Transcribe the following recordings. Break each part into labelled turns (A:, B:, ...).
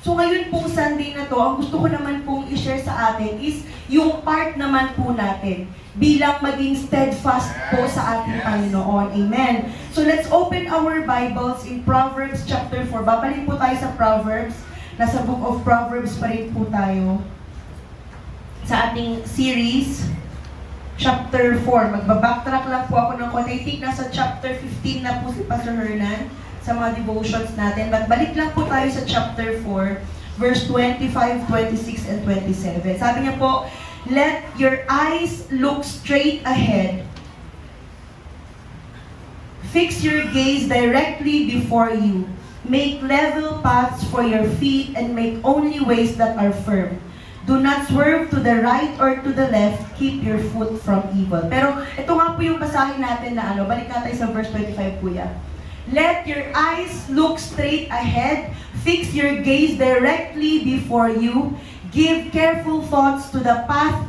A: So ngayon pong Sunday na to, ang gusto ko naman pong i-share sa atin is yung part naman po natin bilang maging steadfast po sa ating Panginoon. Amen. So let's open our Bibles in Proverbs chapter 4. Babalik po tayo sa Proverbs. Nasa Book of Proverbs pa rin po tayo sa ating series. Chapter 4. Magbabacktrack lang po ako ng konti. I think nasa chapter 15 na po si Pastor Hernan sa mga devotions natin. Magbalik lang po tayo sa chapter 4, verse 25, 26, and 27. Sabi niya po, let your eyes look straight ahead. Fix your gaze directly before you. Make level paths for your feet and make only ways that are firm. Do not swerve to the right or to the left. Keep your foot from evil. Pero ito nga po yung basahin natin na balik natin sa verse 25 kuya. Let your eyes look straight ahead. Fix your gaze directly before you. Give careful thoughts to the path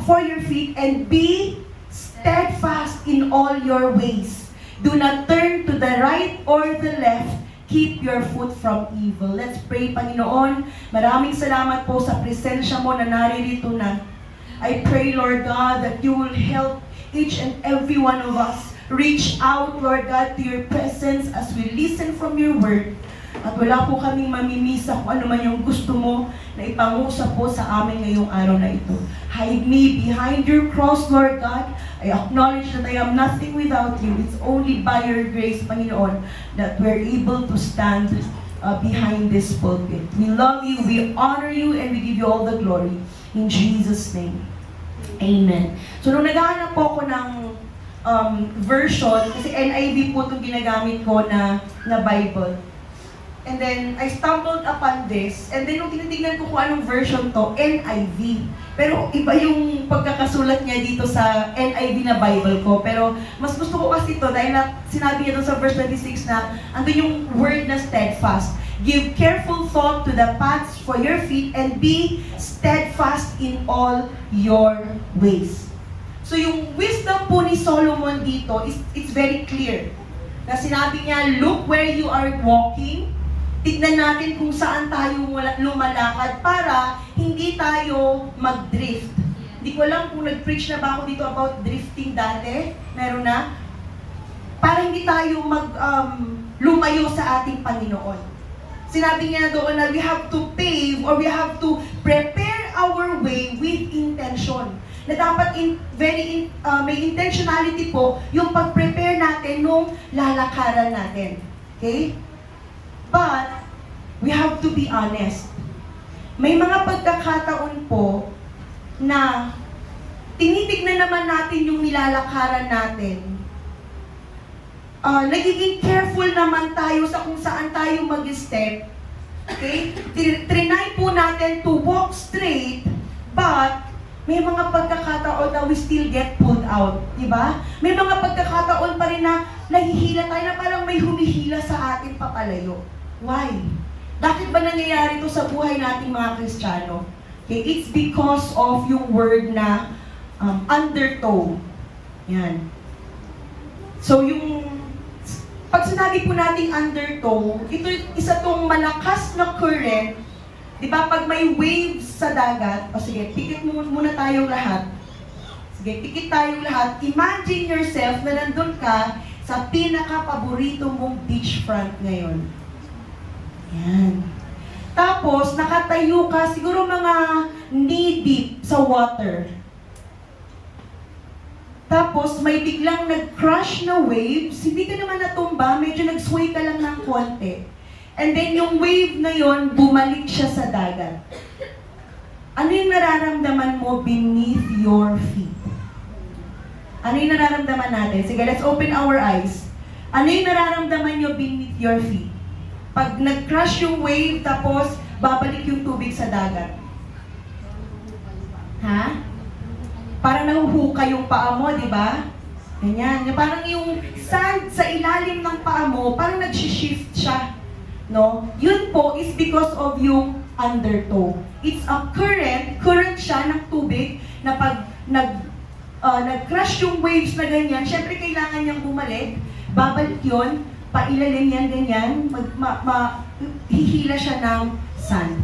A: for your feet and be steadfast in all your ways. Do not turn to the right or the left. Keep your foot from evil. Let's pray, Panginoon. Maraming salamat po sa presensya mo na naririto na. I pray, Lord God, that you will help each and every one of us reach out, Lord God, to your presence as we listen from your word. At wala po kaming mamimisa kung ano man yung gusto mo na ipangusap po sa amin ngayong araw na ito. Hide me behind your cross, Lord God. I acknowledge that I am nothing without you. It's only by your grace, Panginoon, that we're able to stand behind this pulpit. We love you, we honor you, and we give you all the glory. In Jesus' name. Amen. So nung naghahanap po ako ng version, kasi NIV po itong ginagamit ko na Bible. And then, I stumbled upon this, and then nung tinitingnan ko kung anong version to, NIV. Pero iba yung pagkakasulat niya dito sa NIV na Bible ko. Pero mas gusto ko kasi ito dahil sinabi niya doon sa verse 26 na andun yung word na steadfast. Give careful thought to the paths for your feet and be steadfast in all your ways. So yung wisdom po ni Solomon dito, it's very clear. Na sinabi niya, look where you are walking. Tignan natin kung saan tayo lumalakad para hindi tayo mag-drift. Hindi ko alam kung nag-preach na ba ako dito about drifting dati. Meron na. Para hindi tayo lumayo sa ating Panginoon. Sinabi niya doon na we have to pave or we have to prepare our way with intention. Na dapat may intentionality po yung pag-prepare natin nung lalakaran natin. Okay? But, we have to be honest. May mga pagkakataon po na tinitignan naman natin yung nilalakaran natin. Nagiging careful naman tayo sa kung saan tayo mag-step. Okay? Trinay po natin to walk straight, but may mga pagkakataon na we still get pulled out, di ba? May mga pagkakataon pa rin na nahihila tayo na parang may humihila sa atin papalayo. Why? Bakit ba nangyayari ito sa buhay nating mga Kristiyano? Okay, it's because of yung word na undertow. Yan. So yung pag sinabi po nating undertow, ito isa tong malakas na current. Di ba, pag may waves sa dagat, o sige, pikit muna tayong lahat. Sige, pikit tayong lahat. Imagine yourself na nandun ka sa pinaka-paborito mong beachfront ngayon. Yan. Tapos, nakatayo ka, siguro mga knee-deep sa water. Tapos, may biglang nag-crush na waves, hindi ka naman natumba, medyo nag-sway ka lang ng konti. And then yung wave na yon bumalik siya sa dagat. Ano yung nararamdaman mo beneath your feet? Ano yung nararamdaman natin? Sige, let's open our eyes. Ano yung nararamdaman nyo beneath your feet? Pag nag-crush yung wave, tapos babalik yung tubig sa dagat. Ha? Parang nahuhuka yung paa mo, di ba? Ganyan. Parang yung sand sa ilalim ng paa mo, parang nag-shift siya. No? Yun po is because of yung undertow. It's a current siya ng tubig na pag nag-crush yung waves na ganyan, syempre kailangan niyang bumalik, babalik yun, pailalim yan ganyan, hihila siya ng sand.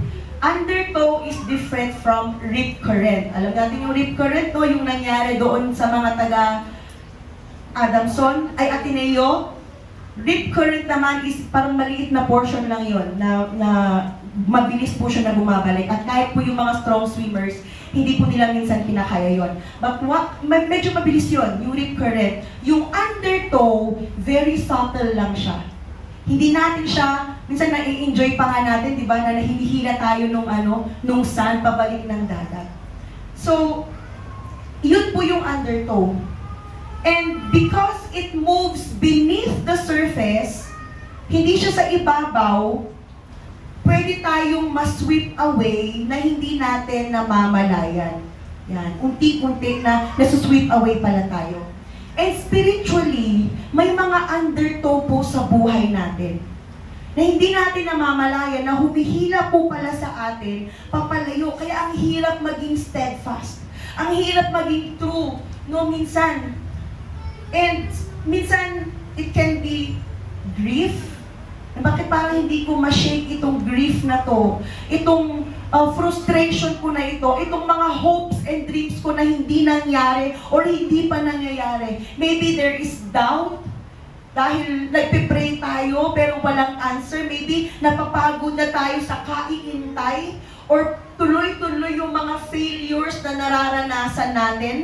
A: Undertow is different from rip current. Alam natin yung rip current, no? Yung nangyari doon sa mga taga Adamson, ay Ateneo. Rip current naman is parang maliit na portion lang yon na mabilis po siya na bumabalik. At kahit po yung mga strong swimmers, hindi po nila minsan kinakaya yon. But medyo mabilis yon, yung rip current. Yung undertow, very subtle lang siya. Hindi natin siya, minsan na-enjoy pa nga natin, di ba, na nahihila tayo nung sand pabalik ng dagat. So, yun po yung undertow. And because it moves beneath the surface, hindi siya sa ibabaw, pwede tayong ma-sweep away na hindi natin namamalayan. Yan, unti-unti na nasusweep away pala tayo. And spiritually, may mga undertow po sa buhay natin na hindi natin namamalayan, na humihila po pala sa atin, papalayo. Kaya ang hirap maging steadfast. Ang hirap maging true, no, minsan. And minsan, it can be grief. Bakit parang hindi ko ma-shake itong grief na to? Itong frustration ko na ito, itong mga hopes and dreams ko na hindi nangyari or hindi pa nangyayari. Maybe there is doubt dahil nagpe-pray tayo pero walang answer. Maybe napapagod na tayo sa kaiintay or tuloy-tuloy yung mga failures na nararanasan natin.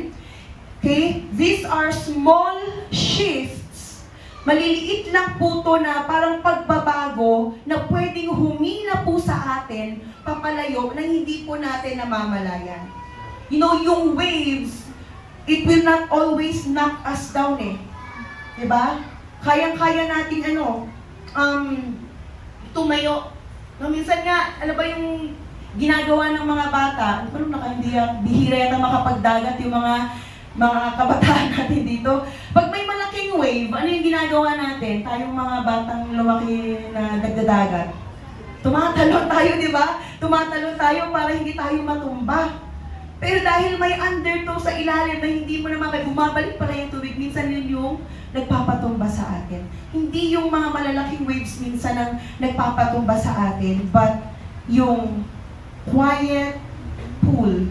A: Okay? These are small shifts. Maliliit lang po to na parang pagbabago na pwedeng humina po sa atin, papalayo, na hindi po natin namamalayan. You know, yung waves, it will not always knock us down eh. Diba? Kayang-kaya natin tumayo. No, minsan nga, ano ba yung ginagawa ng mga bata? Parang bihira yata makapagdagat yung mga kabataan natin dito. Pag may malaking wave, ano yung ginagawa natin? Tayong mga batang lumaki na nagdadagat. Tumatalon tayo, di ba? Tumatalon tayo para hindi tayo matumba. Pero dahil may undertow sa ilalim na hindi mo naman bumabalik pala yung tubig, minsan yun yung nagpapatumba sa atin. Hindi yung mga malalaking waves minsan ang nagpapatumba sa atin, but yung quiet pool,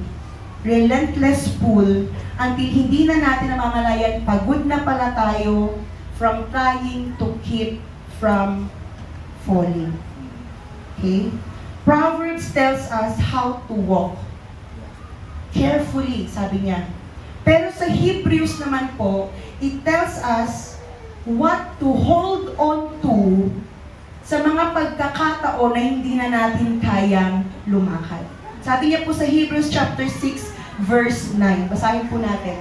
A: relentless pool, until hindi na natin namamalayan, pagod na pala tayo from trying to keep from falling. Okay? Proverbs tells us how to walk. Carefully, sabi niya. Pero sa Hebrews naman po, it tells us what to hold on to sa mga pagkakataon na hindi na natin kayang lumakad. Sabi niya po sa Hebrews chapter 6, verse 9. Basahin po natin.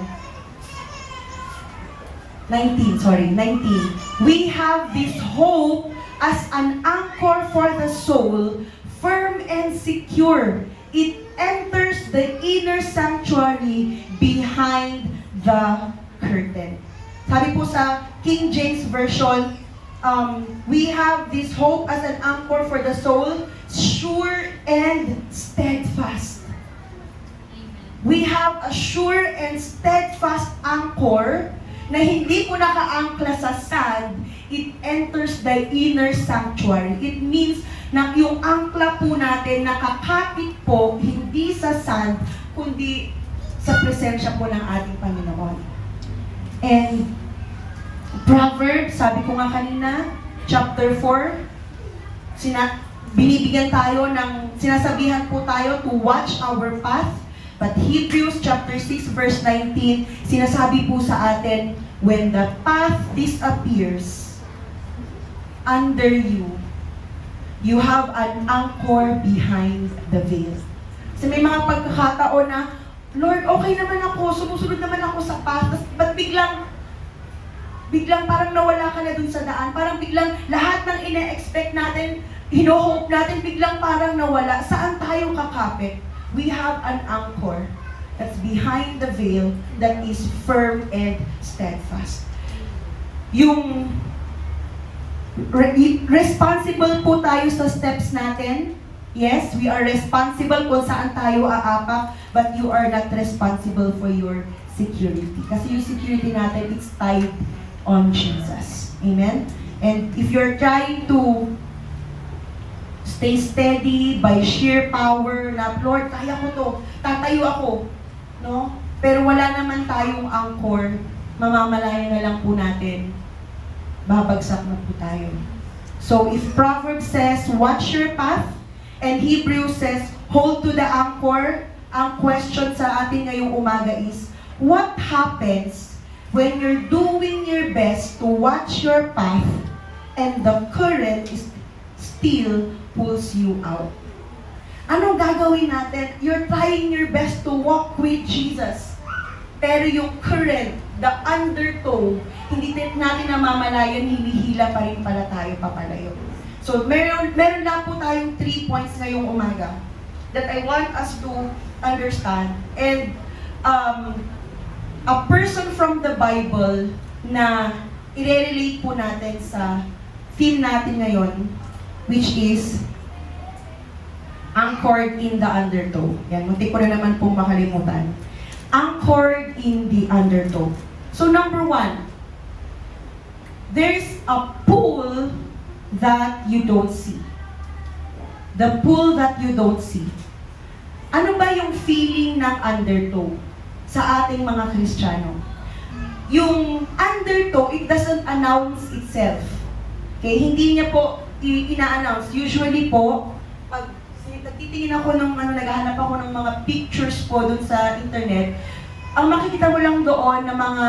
A: 19. We have this hope as an anchor for the soul, firm and secure. It enters the inner sanctuary behind the curtain. Sabi po sa King James Version, we have this hope as an anchor for the soul, sure and steadfast. We have a sure and steadfast anchor na hindi po naka-angkla sa sand. It enters the inner sanctuary. It means na yung angkla po natin nakakapit po hindi sa sand, kundi sa presensya po ng ating Panginoon. And Proverbs, sabi ko nga kanina, chapter 4, binibigyan tayo ng, sinasabihan po tayo to watch our path. But Hebrews chapter 6 verse 19, sinasabi po sa atin, when the path disappears under you, you have an anchor behind the veil. Kasi may mga pagkakataon na, Lord, okay naman ako, sumusunod naman ako sa path, but biglang parang nawala ka na dun sa daan, parang biglang lahat ng ine-expect natin, hino-hope natin, biglang parang nawala. Saan tayo kakapit? We have an anchor that's behind the veil that is firm and steadfast. Yung responsible po tayo sa steps natin. Yes, we are responsible kung saan tayo aapak, but you are not responsible for your security. Kasi yung security natin, it's tied on Jesus. Amen? And if you're trying to stay steady by sheer power na, Lord, kaya ko to, tatayo ako. No? Pero wala naman tayong anchor, mamamalayan na lang po natin, babagsak na po tayo. So if Proverbs says, watch your path, and Hebrews says, hold to the anchor, ang question sa atin ngayong umaga is, what happens when you're doing your best to watch your path and the current is still pulls you out? Anong gagawin natin? You're trying your best to walk with Jesus. Pero yung current, the undertow, hindi natin namamalayan, hinihila pa rin pala tayo papalayo. So, meron lang po tayong 3 points ngayong umaga that I want us to understand. And a person from the Bible na i-relate po natin sa theme natin ngayon, which is anchored in the undertow. Yan, muntik ko na naman pong makalimutan. Anchored in the undertow. So number 1, there's a pool that you don't see. The pool that you don't see. Ano ba yung feeling ng undertow sa ating mga Kristiyano? Yung undertow, it doesn't announce itself. Okay, hindi niya po ina-announce. Usually po, pag nagtitingin ako naghahanap ako ng mga pictures po dun sa internet, ang makikita mo lang doon na mga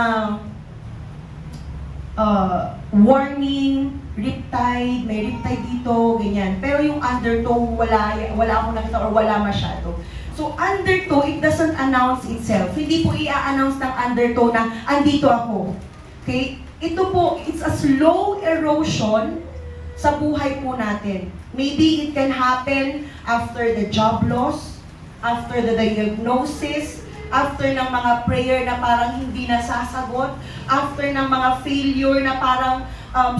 A: warning, riptide, may riptide dito, ganyan. Pero yung undertow, wala akong nakita or wala masyado. So undertow, it doesn't announce itself. Hindi po i-announce ng undertow na andito ako. Okay? Ito po, it's a slow erosion sa buhay po natin. Maybe it can happen after the job loss, after the diagnosis, after ng mga prayer na parang hindi nasasagot, after ng mga failure na parang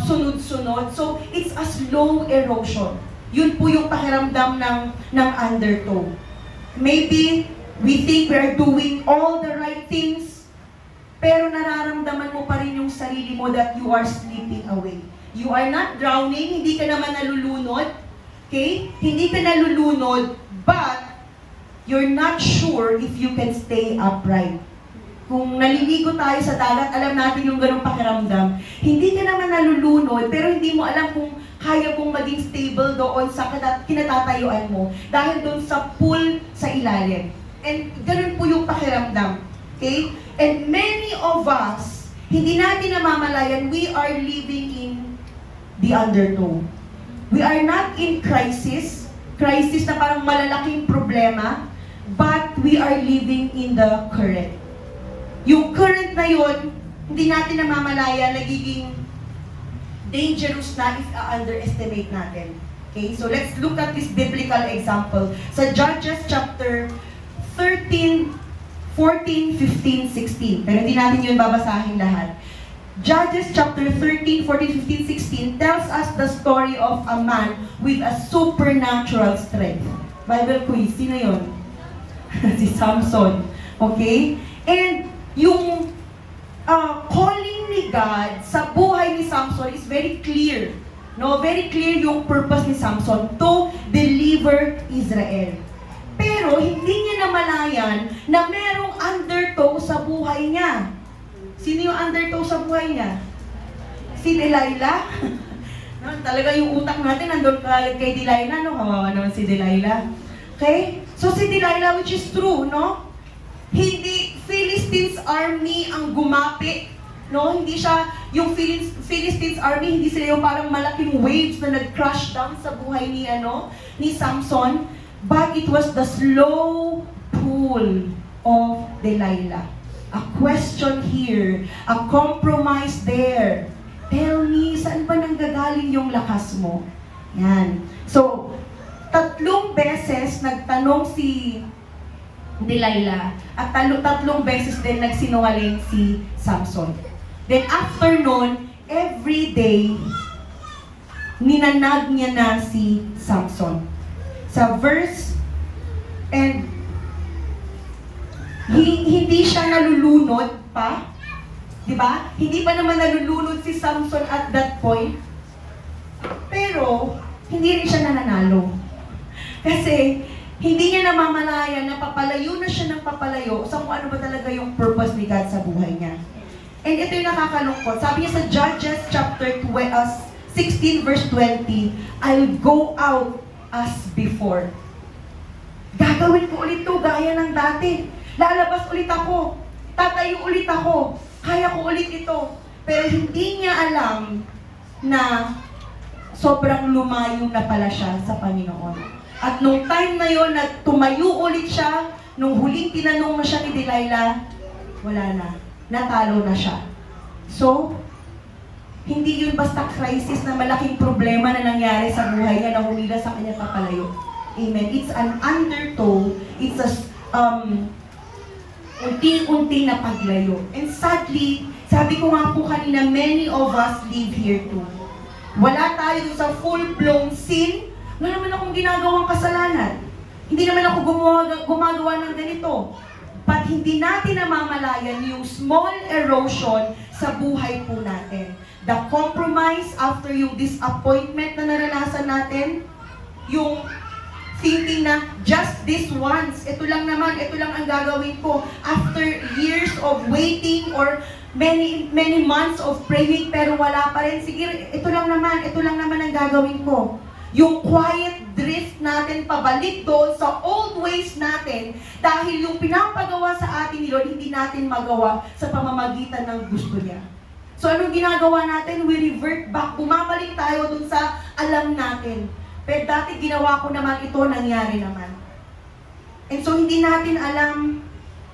A: sunod-sunod. So, it's a slow erosion. Yun po yung pakiramdam ng undertow. Maybe we think we are doing all the right things, pero nararamdaman mo pa rin yung sarili mo that you are slipping away. You are not drowning, hindi ka naman nalulunod, okay? Hindi ka nalulunod, but you're not sure if you can stay upright. Kung naliligo tayo sa dagat, alam natin yung ganung pakiramdam. Hindi ka naman nalulunod, pero hindi mo alam kung kaya kong maging stable doon sa kinatatayuan mo dahil doon sa pool sa ilalim. And ganun po yung pakiramdam. Okay? And many of us, hindi natin namamalayan, we are living in the undertow. We are not in crisis na parang malalaking problema, but we are living in the current. Yung current na yun, hindi natin namamalayan, nagiging dangerous na if underestimate natin. Okay, so let's look at this biblical example. Sa Judges chapter 13, 14, 15, 16. Pero hindi natin yun babasahin lahat. Judges chapter 13, 14, 15, 16 tells us the story of a man with a supernatural strength. Bible quiz, sino yun? Si Samson. Okay? And yung calling ni God sa buhay ni Samson is very clear. No, very clear yung purpose ni Samson to deliver Israel. Pero hindi niya namalayan na merong undertow sa buhay niya. Sino yung undertow sa buhay niya? Si Delilah. No, talaga yung utak natin nandun kay Delilah, no? Kawawa naman si Delilah. Okay? So si Delilah, which is true, no? Hindi Philistines army ang gumapi, no? Hindi siya yung Philistines army, hindi sila yung parang malaking waves na nag-crash down sa buhay ni Samson, but it was the slow pull of Delilah. A question here, a compromise there. Tell me, saan ba nanggagaling yung lakas mo? Yan. So, 3 beses nagtanong si Delilah at 3 beses din nagsinungaling si Samson. Then after nun, every day, ninanag niya na si Samson. Sa verse, and hindi siya nalulunod pa. Diba? Hindi pa naman nalulunod si Samson at that point. Pero, hindi rin siya nananalo. Kasi, hindi niya namamalayan na papalayo na siya ng papalayo sa kung ano ba talaga yung purpose ni God sa buhay niya. And ito yung nakakalungkot. Sabi niya sa Judges chapter 16 verse 20, I'll go out as before. Gagawin ko ulit to gaya ng dati. Lalabas ulit ako. Tatayo ulit ako. Kaya ko ulit ito. Pero hindi niya alam na sobrang lumayo na pala siya sa Panginoon. At nung time na yon na tumayo ulit siya, nung huling tinanong na siya ni Delilah, wala na. Natalo na siya. So, hindi yun basta crisis na malaking problema na nangyari sa buhay niya na humila sa kanya papalayo. Amen. It's an undertow. It's a unti-unti na paglayo. And sadly, sabi ko nga po kanina, many of us live here too. Wala tayo sa full-blown sin. Wala naman akong ginagawang kasalanan. Hindi naman ako gumagawa ng ganito. But hindi natin namamalayan yung small erosion sa buhay po natin. The compromise after yung disappointment na naranasan natin, yung thinking na just this once, ito lang naman, ito lang ang gagawin ko. After years of waiting or many months of praying pero wala pa rin, sige, ito lang naman ang gagawin ko. Yung quiet drift natin pabalik doon sa old ways natin dahil yung pinapagawa sa atin ni Lord, hindi natin magawa sa pamamagitan ng gusto niya. So anong ginagawa natin? We revert back. Bumabalik tayo doon sa alam natin. Pero dati ginawa ko naman ito, nangyari naman. And so hindi natin alam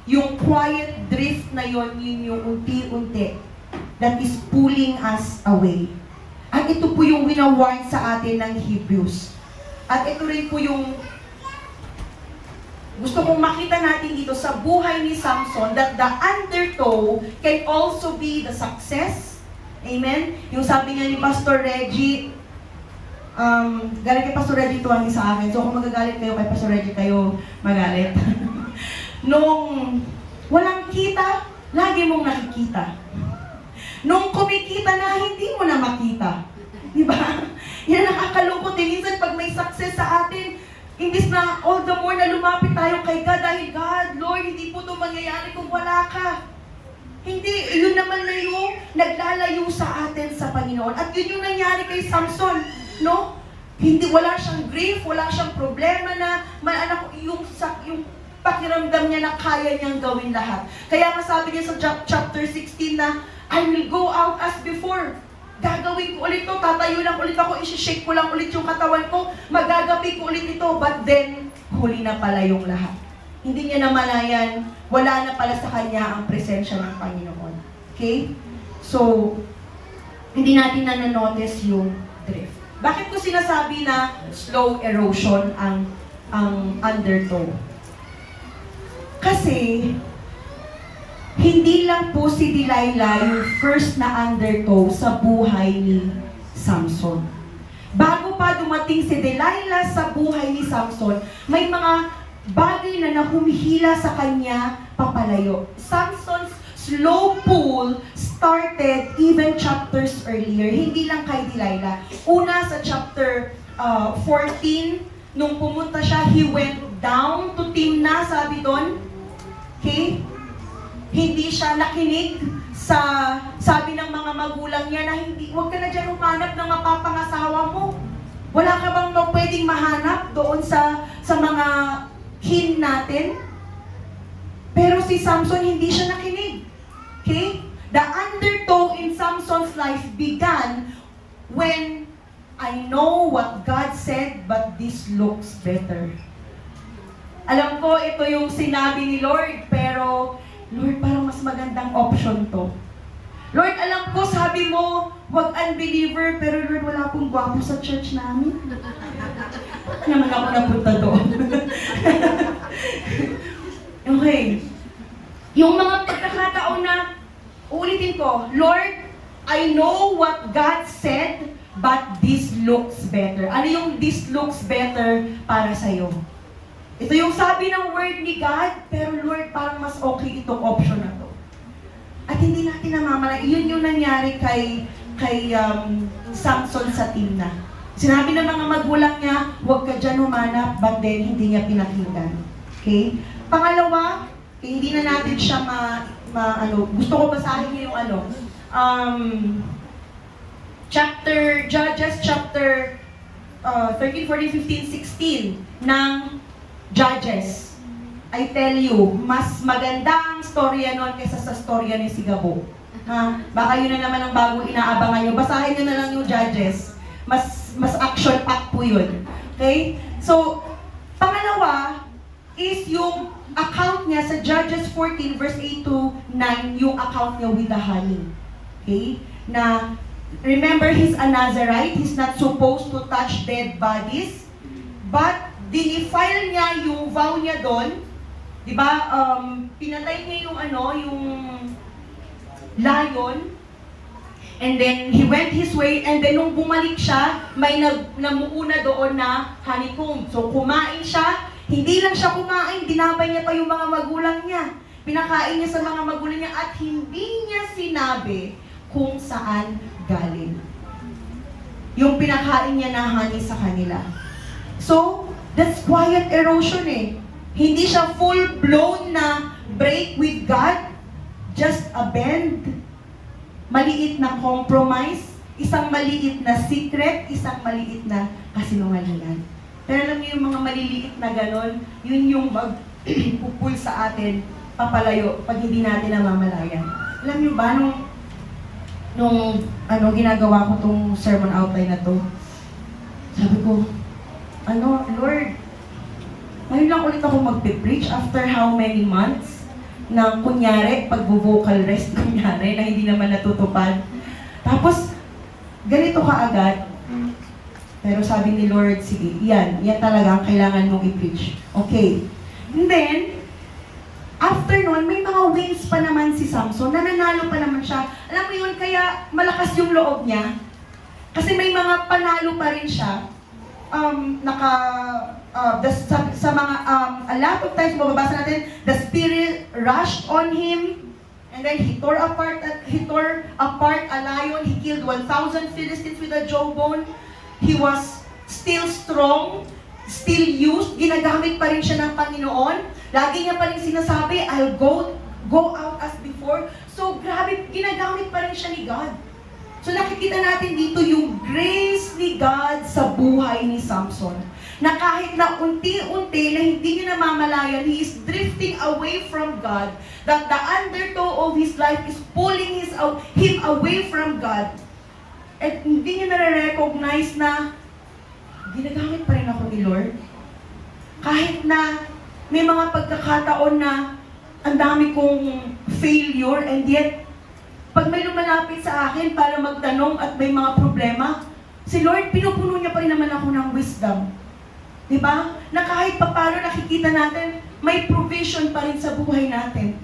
A: yung quiet drift na yon, yun yung unti-unti that is pulling us away. At ito po yung winawarn sa atin ng Hebrews. At ito rin po yung gusto kong makita natin dito sa buhay ni Samson, that the undertow can also be the success. Amen? Yung sabi nga ni Pastor Reggie, galing kay Pastor Reggie tuwangin sa akin. So kung magagalit kayo kay Pastor Reggie, kayo magalit. Nung walang kita, lagi mong nakikita. Nung kumikita na, hindi mo na makita. Diba? Yan ang nakakalungkot. Minsan pag may success sa atin, imbis na all the more na lumapit tayo kay God dahil God, Lord, hindi po ito mangyayari kung wala ka. Hindi, yun naman na yung naglalayo sa atin sa Panginoon. At yun yung nangyari kay Samson, no? Hindi, wala siyang grief, wala siyang problema na yung pakiramdam niya na kaya niyang gawin lahat. Kaya masabi niya sa chapter 16 na, I will go out as before. Gagawin ko ulit to, tatayo lang ulit ako, isi-shake ko lang ulit yung katawan ko, magagabi ko ulit ito, but then, huli na pala yung lahat. Hindi niya namalayan, wala na pala sa kanya ang presensya ng Panginoon. Okay? So, hindi natin na-notice yung drift. Bakit ko sinasabi na slow erosion ang undertow? Kasi, hindi lang po si Delilah yung first na undertow sa buhay ni Samson. Bago pa dumating si Delilah sa buhay ni Samson, may mga bagay na humihila sa kanya papalayo. Samson's slow pull started even chapters earlier, hindi lang kay Delilah. Una sa chapter 14, nung pumunta siya, he went down to Timnah, sabi doon. Okay? Hindi siya nakinig sa sabi ng mga magulang niya na huwag ka na dyan humanap ng mapapangasawa mo. Wala ka bang pwedeng mahanap doon sa mga kin natin? Pero si Samson hindi siya nakinig. Okay? The undertow in Samson's life began when I know what God said, but this looks better. Alam ko ito yung sinabi ni Lord, pero Lord, parang mas magandang option to. Lord, alam ko, sabi mo, wag unbeliever, pero Lord, wala pong gwapo sa church namin. Naman ako napunta doon. Okay. Yung mga pagkakataon na, ulitin ko, Lord, I know what God said, but this looks better. Ano yung this looks better para sa'yo? Ito yung sabi ng word ni God, pero Lord, parang mas okay itong option na to. At hindi natin namamala. Yun yung nangyari kay Samson sa Timnah. Sinabi ng mga magulang niya, huwag ka dyan humanap, but then hindi niya pinakinggan. Okay? Pangalawa, hindi na natin siya gusto ko basahin niyo yung Judges chapter 13, 14, 15, 16 ng Judges. I tell you, mas maganda ang storya nun kaysa sa storya ni Sigabo. Ha? Baka yun na naman ang bago inaabangan nyo. Basahin nyo na lang yung Judges. Mas action-packed po yun. Okay? So, pangalawa is yung account niya sa Judges 14 verse 8 to 9, yung account niya with the honey. Okay? Na, remember, he's a Nazarite. He's not supposed to touch dead bodies. But, dinefile niya yung vow niya doon. Diba? Pinatay niya yung yung lion. And then, he went his way. And then, nung bumalik siya, may namuuna doon na honeycomb. So, kumain siya. Hindi lang siya kumain, dinabay niya pa yung mga magulang niya. Pinakain niya sa mga magulang niya at hindi niya sinabi kung saan galing. Yung pinakain niya na honey sa kanila. So, that's quiet erosion eh. Hindi siya full-blown na break with God, just a bend, maliit na compromise, isang maliit na secret, isang maliit na kasinungalingan. Pero alam niyo yung mga maliliit na ganon, yun yung magpupul sa atin, papalayo, pag hindi natin namamalayan. Alam niyo ba, nung ginagawa ko tong sermon outline na to, sabi ko, Lord, ngayon lang ulit ako magpe-preach after how many months na kunyari, pag-vocal rest kunyari, na hindi naman natutupad. Tapos, ganito ka agad. Pero sabi ni Lord, sige, yan talaga ang kailangan mong i-preach. Okay. And then, after nun, may mga wins pa naman si Samson, nananalo pa naman siya. Alam mo yun, kaya malakas yung loob niya. Kasi may mga panalo pa rin siya. A lot of times, mababasa natin, the Spirit rushed on him, and then he tore apart a lion, he killed 1,000 Philistines with a jawbone. He was still strong, still used, ginagamit pa rin siya ng Panginoon. Lagi niya pa rin sinasabi, I'll go out as before. So grabe, ginagamit pa rin siya ni God. So nakikita natin dito yung grace ni God sa buhay ni Samson. Na kahit na unti-unti na hindi niya namamalayan, he is drifting away from God. That the undertow of his life is pulling him away from God. At hindi niya nare-recognize na ginagamit pa rin ako ni Lord. Kahit na may mga pagkakataon na ang dami kong failure, and yet pag may lumalapit sa akin para magtanong at may mga problema, si Lord, pinupuno niya pa rin naman ako ng wisdom. Diba? Na kahit papalo nakikita natin, may provision pa rin sa buhay natin.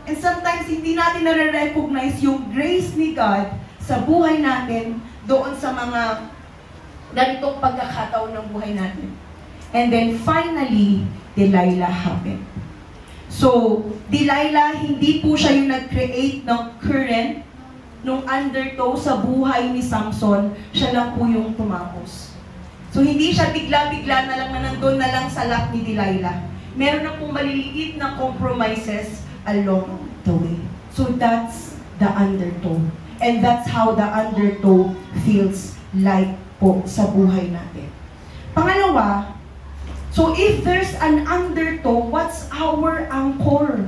A: And sometimes, hindi natin nare-recognize yung grace ni God sa buhay natin doon sa mga ganitong pagkakataon ng buhay natin. And then finally, Delilah happened. So, Delilah, hindi po siya yung nag-create ng current, nung undertow sa buhay ni Samson, siya lang po yung tumapos. So, hindi siya bigla-bigla na lang na nandun na lang sa lap ni Delilah. Meron na pong maliliit na compromises along the way. So, that's the undertow. And that's how the undertow feels like po sa buhay natin. Pangalawa, so if there's an undertow, what's our anchor?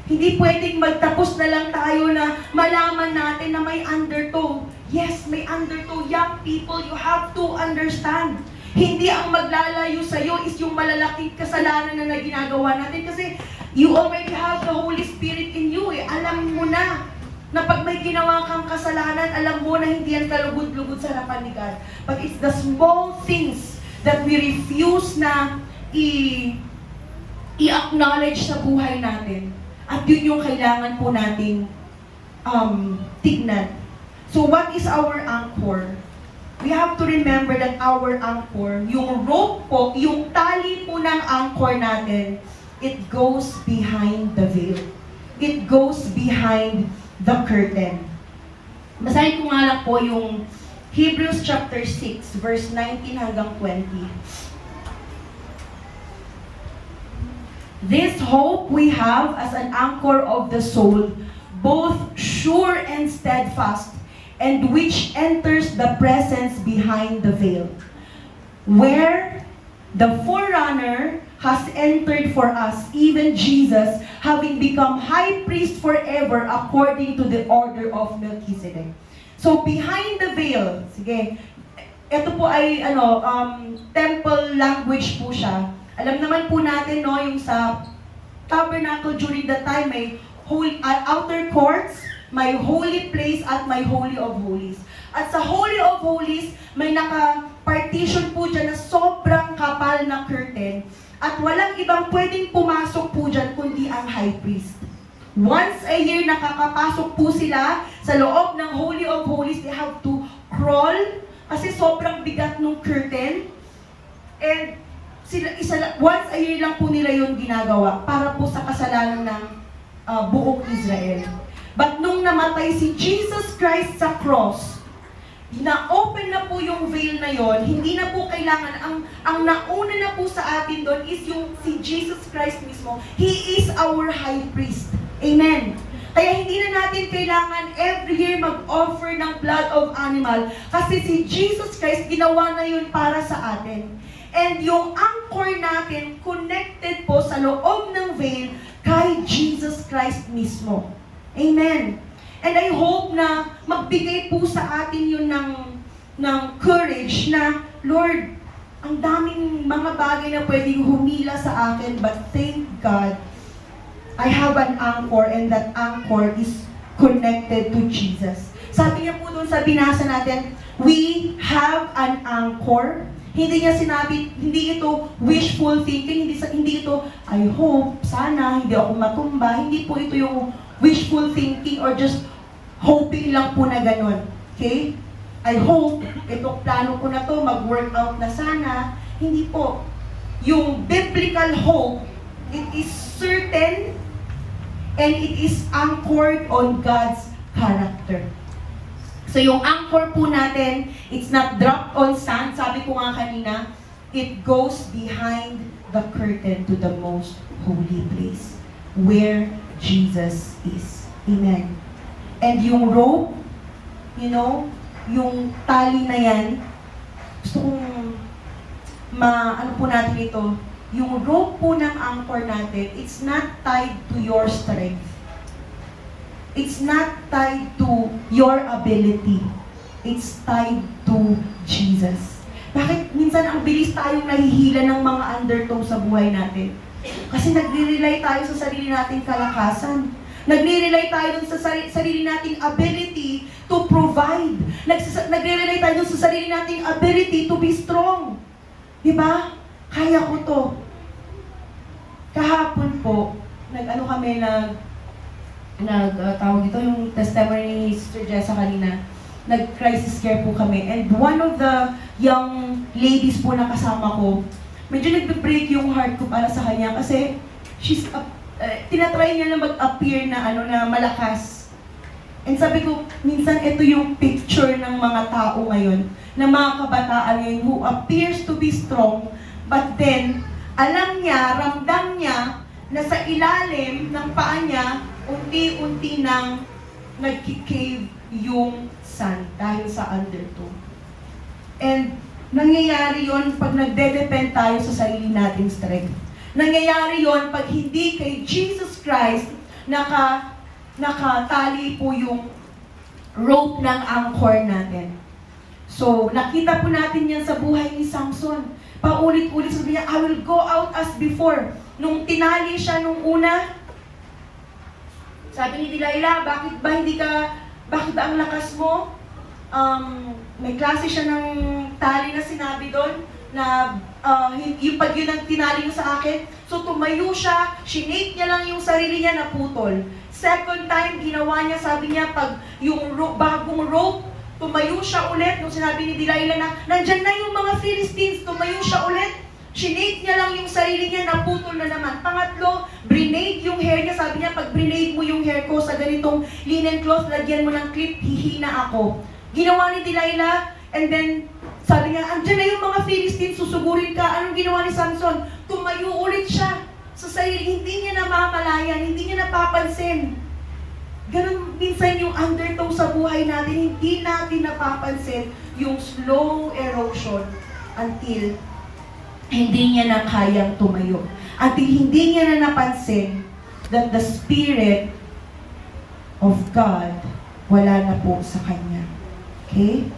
A: Hindi pwedeng magtapos na lang tayo na malaman natin na may undertow. Yes, may undertow. Young people, you have to understand. Hindi ang maglalayo sa'yo is yung malalaking kasalanan na ginagawa natin. Kasi you already have the Holy Spirit in you. Alam mo na pag may ginawa kang kasalanan, alam mo na hindi yan kalugod-lugod sa harapan ni God. But it's the small things that we refuse na i-acknowledge sa buhay natin. At yun yung kailangan po nating tignan. So what is our anchor? We have to remember that our anchor, yung rope po, yung tali po ng anchor natin, it goes behind the veil. It goes behind the curtain. Basahin ko nga lang po yung Hebrews chapter 6, verse 19 hanggang 20. This hope we have as an anchor of the soul, both sure and steadfast, and which enters the presence behind the veil, where the forerunner has entered for us, even Jesus, having become high priest forever according to the order of Melchizedek. So behind the veil, sige, ito po ay temple language po siya. Alam naman po natin, no, yung sa tabernacle during that time, may outer courts, may holy place at may holy of holies. At sa holy of holies, may naka-partition po dyan na sobrang kapal na curtain. At walang ibang pwedeng pumasok po dyan kundi ang high priest. Once a year, nakakapasok po sila sa loob ng holy of holies. They have to crawl kasi sobrang bigat ng curtain. And once a year lang po nila yun ginagawa para po sa kasalanan ng buong Israel. But nung namatay si Jesus Christ sa cross, na-open na po yung veil na yon, hindi na po kailangan, ang nauna na po sa atin doon is yung si Jesus Christ mismo. He is our high priest. Amen. Kaya hindi na natin kailangan every year mag-offer ng blood of animal kasi si Jesus Christ ginawa na yun para sa atin. And yung anchor natin connected po sa loob ng veil kay Jesus Christ mismo. Amen. And I hope na magbigay po sa atin yun ng courage na, Lord, ang daming mga bagay na pwedeng humila sa akin, but thank God, I have an anchor and that anchor is connected to Jesus. Sabi niya po doon sa binasa natin, we have an anchor. Hindi niya sinabi, hindi ito wishful thinking, hindi ito, I hope, sana, hindi ako matumba. Hindi po ito yung wishful thinking or just hoping lang po na ganun. Okay? I hope, itong plano ko na to, mag-workout na sana. Hindi po. Yung biblical hope, it is certain and it is anchored on God's character. So yung anchor po natin, it's not dropped on sand. Sabi ko nga kanina, it goes behind the curtain to the most holy place where Jesus is. Amen. And yung rope, yung tali na yan, gusto kong ano po natin ito, yung rope po ng anchor natin, it's not tied to your strength. It's not tied to your ability. It's tied to Jesus. Bakit minsan ang bilis tayong nahihila ng mga undertow sa buhay natin? Kasi nagre-rely tayo sa sarili nating kalakasan. Nagre-rely tayo dun sa sarili nating ability to provide. Nagre-rely tayo dun sa sarili nating ability to be strong. Diba? Kaya ko to. Kahapon po, tawag dito, yung testimony ni Sister Jessa kanina, nag-crisis care po kami. And one of the young ladies po na kasama ko, medyo nagbe-break yung heart ko para sa kanya kasi tinatry niya na mag-appear na malakas. And sabi ko, minsan ito yung picture ng mga tao ngayon, ng mga kabataan ngayon who appears to be strong, but then, alam niya, ramdam niya, na sa ilalim ng paa niya, unti-unti nang nagki-cave yung sand dahil sa undertow. And nangyayari yon pag nagde-depend tayo sa sarili nating strength. Nangyayari yon pag hindi kay Jesus Christ nakatali po yung rope ng anchor natin. So, nakita po natin yan sa buhay ni Samson. Paulit-ulit sabi niya, I will go out as before. Nung tinali siya nung una, sabi ni Delilah, bakit ba ang lakas mo? May klase siya ng tali na sinabi doon, na yung pag yun ang tinali niyo sa akin. So tumayo siya, shinake niya lang yung sarili niya, naputol. Second time, ginawa niya, sabi niya, pag yung bagong rope, tumayo siya ulit. Nung sinabi ni Delilah na, nandyan na yung mga Philistines, tumayo siya ulit. Shinake niya lang yung sarili niya, naputol na naman. Pangatlo, brinade yung hair niya. Sabi niya, pag brinade mo yung hair ko sa ganitong linen cloth, lagyan mo ng clip, hihina ako. Ginawa ni Delilah, And then, sabi niya, andyan na yung mga Philistines, susugurin ka. Anong ginawa ni Samson? Tumayo ulit siya sa sarili. Hindi niya namamalayan, hindi niya napapansin. Ganun minsan yung undertow sa buhay natin, hindi natin napapansin yung slow erosion until hindi niya na kayang tumayo. Until hindi niya na napansin that the Spirit of God wala na po sa kanya. Okay?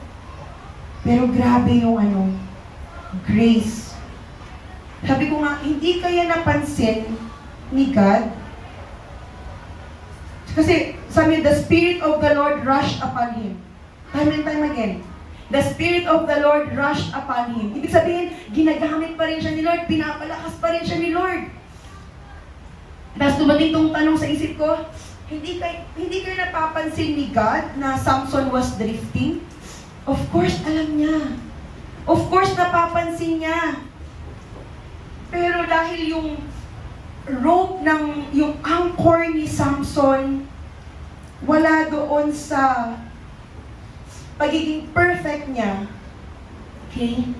A: Pero grabe yung grace. Sabi ko nga, hindi kaya napansin ni God. Kasi sabi, the Spirit of the Lord rushed upon him. Time and time again. The Spirit of the Lord rushed upon him. Ibig sabihin, ginagamit pa rin siya ni Lord, pinapalakas pa rin siya ni Lord. Tapos dumating itong tanong sa isip ko, hindi kayo napapansin ni God na Samson was drifting? Of course, alam niya. Of course, napapansin niya. Pero dahil yung rope yung anchor ni Samson, wala doon sa pagiging perfect niya. Okay?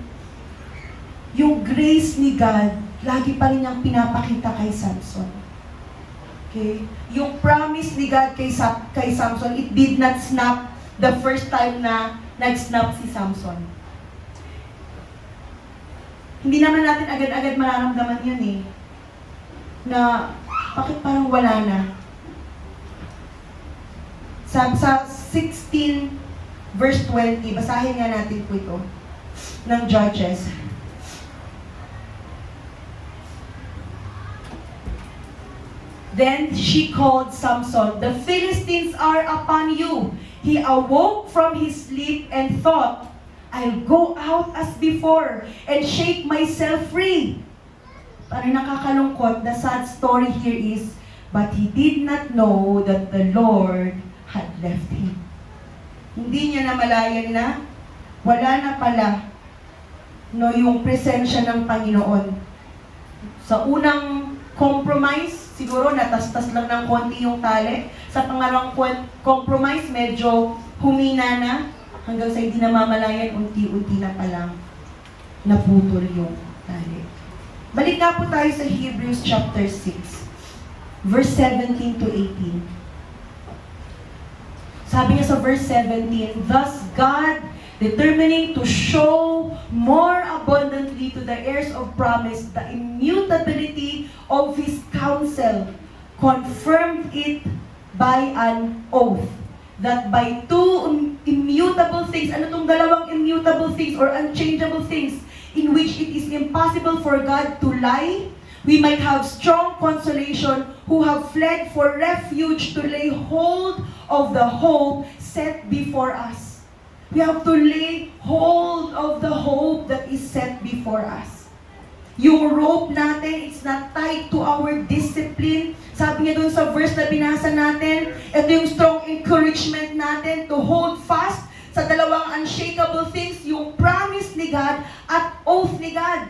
A: Yung grace ni God, lagi pa rin niyang pinapakita kay Samson. Okay? Yung promise ni God kay Samson, it did not snap the first time na nag-snap si Samson. Hindi naman natin agad-agad mararamdaman yan eh. Na, bakit parang wala na? Sa 16 verse 20, basahin nga natin po ito, ng Judges. Then she called Samson, "The Philistines are upon you." He awoke from his sleep and thought, "I'll go out as before and shake myself free." Parang nakakalungkot, the sad story here is, but he did not know that the Lord had left him. Hindi niya namalayan na wala na pala yung presensya ng Panginoon. Sa unang compromise, siguro natastas lang ng konti yung tali. Sa pangalawang compromise, medyo humina na. Hanggang sa hindi namamalayan, unti-unti na palang naputol yung tali. Balik nga po tayo sa Hebrews chapter 6, verse 17 to 18. Sabi niya sa verse 17, "Thus God, determining to show more abundantly to the heirs of promise the immutability of His counsel, confirmed it by an oath, that by two immutable things," ano tong dalawang immutable things or unchangeable things, "in which it is impossible for God to lie, we might have strong consolation who have fled for refuge to lay hold of the hope set before us." We have to lay hold of the hope that is set before us. Yung rope natin, it's not tied to our discipline. Sabi niya doon sa verse na binasa natin, ito yung strong encouragement natin to hold fast sa dalawang unshakable things, yung promise ni God at oath ni God.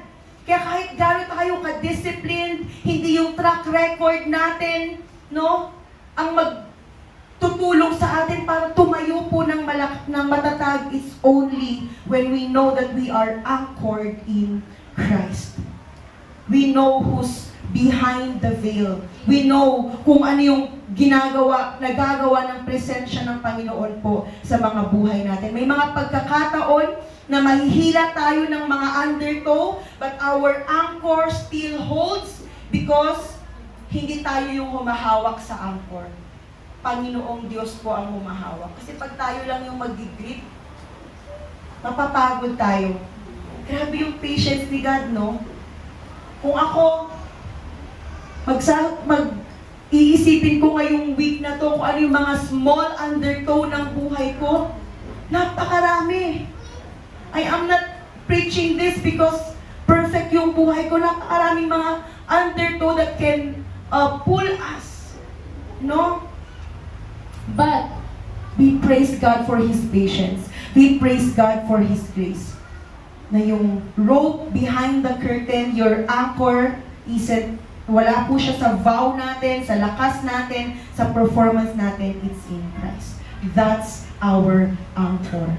A: Kaya kahit gano'n tayo ka-disciplined, hindi yung track record natin, ang magtutulong sa atin para tumayo po ng matatag is only when we know that we are anchored in Christ. We know who's behind the veil. We know kung ano yung nagagawa ng presensya ng Panginoon po sa mga buhay natin. May mga pagkakataon na mahihila tayo ng mga undertow, but our anchor still holds because hindi tayo yung humahawak sa anchor. Panginoong Diyos po ang humahawak. Kasi pag tayo lang yung mag-grip, mapapagod tayo. Grabe yung patience ni God, no? Kung ako, iisipin ko ngayong week na to kung ano yung mga small undertow ng buhay ko, napakarami. I am not preaching this because perfect yung buhay ko. Napakaraming mga undertow that can pull us. No? But, we praise God for His patience. We praise God for His grace. Na yung rope behind the curtain, your anchor, wala po siya sa vow natin, sa lakas natin, sa performance natin, it's in Christ. That's our anchor.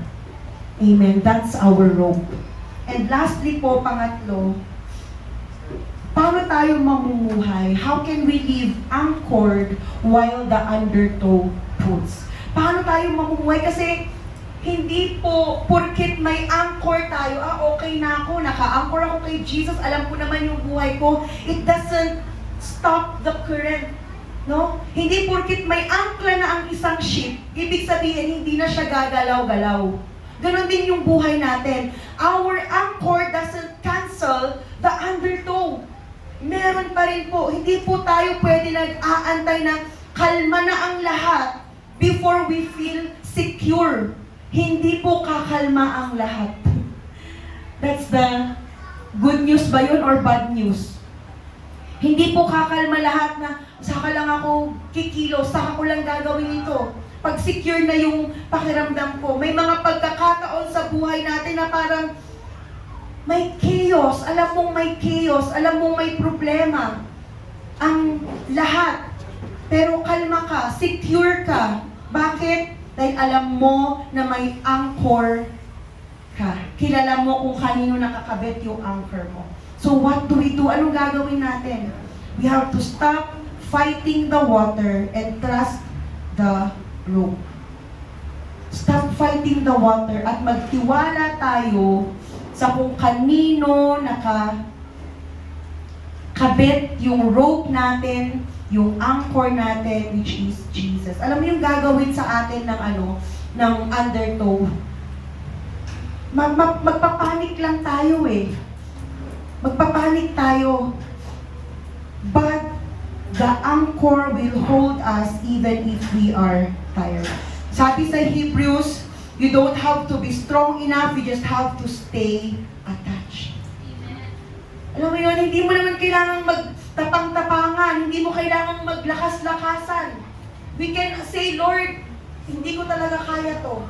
A: Amen. That's our rope. And lastly po, pangatlo, paano tayo mamumuhay? How can we live anchored while the undertow pulls? Paano tayo mamumuhay? Kasi hindi po, porkit may anchor tayo, okay na ako, naka-anchor ako kay Jesus, alam ko naman yung buhay ko, it doesn't stop the current. No? Hindi porkit may angkla na ang isang ship, ibig sabihin hindi na siya gagalaw-galaw. Ganon din yung buhay natin. Our anchor doesn't cancel the undertow. Meron pa rin po. Hindi po tayo pwede nag-aantay na kalma na ang lahat before we feel secure. Hindi po kakalma ang lahat. That's the good news ba yun or bad news? Hindi po kakalma lahat na saka lang ako kikilos, saka ko lang gagawin ito. Pag secure na yung pakiramdam ko, may mga pagkakataon sa buhay natin na parang may chaos, alam mong may chaos, alam mong may problema. Ang lahat. Pero kalma ka, secure ka. Bakit? Dahil alam mo na may anchor ka. Kilala mo kung kanino nakakabit yung anchor mo. So what do we do? Anong gagawin natin? We have to stop fighting the water and trust the rope. Stop fighting the water at magtiwala tayo sa kung kanino nakakabit yung rope natin, yung anchor natin, which is Jesus. Alam mo yung gagawin sa atin ng undertow? Magpapanik lang tayo eh. Magpapanik tayo. But the anchor will hold us even if we are tired. Sabi sa Hebrews, you don't have to be strong enough, you just have to stay attached. Amen. Alam mo yun, hindi mo naman kailangang magtapang-tapangan, hindi mo kailangang maglakas-lakasan. We can say, Lord, hindi ko talaga kaya to.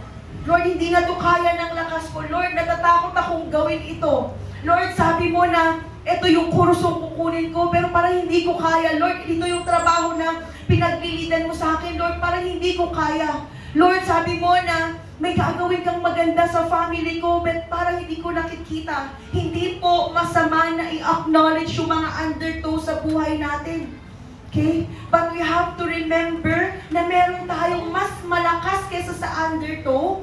A: Lord, hindi na to kaya ng lakas ko. Lord, natatakot akong gawin ito. Lord, sabi mo na, ito yung kursong kukunin ko, pero parang hindi ko kaya. Lord, ito yung trabaho na pinaglilidan mo sa akin. Lord, parang hindi ko kaya. Lord, sabi mo na may gagawin kang maganda sa family ko, but parang hindi ko nakikita. Hindi po masama na i-acknowledge yung mga undertow sa buhay natin. Okay? But we have to remember na meron tayong mas malakas kaysa sa undertow.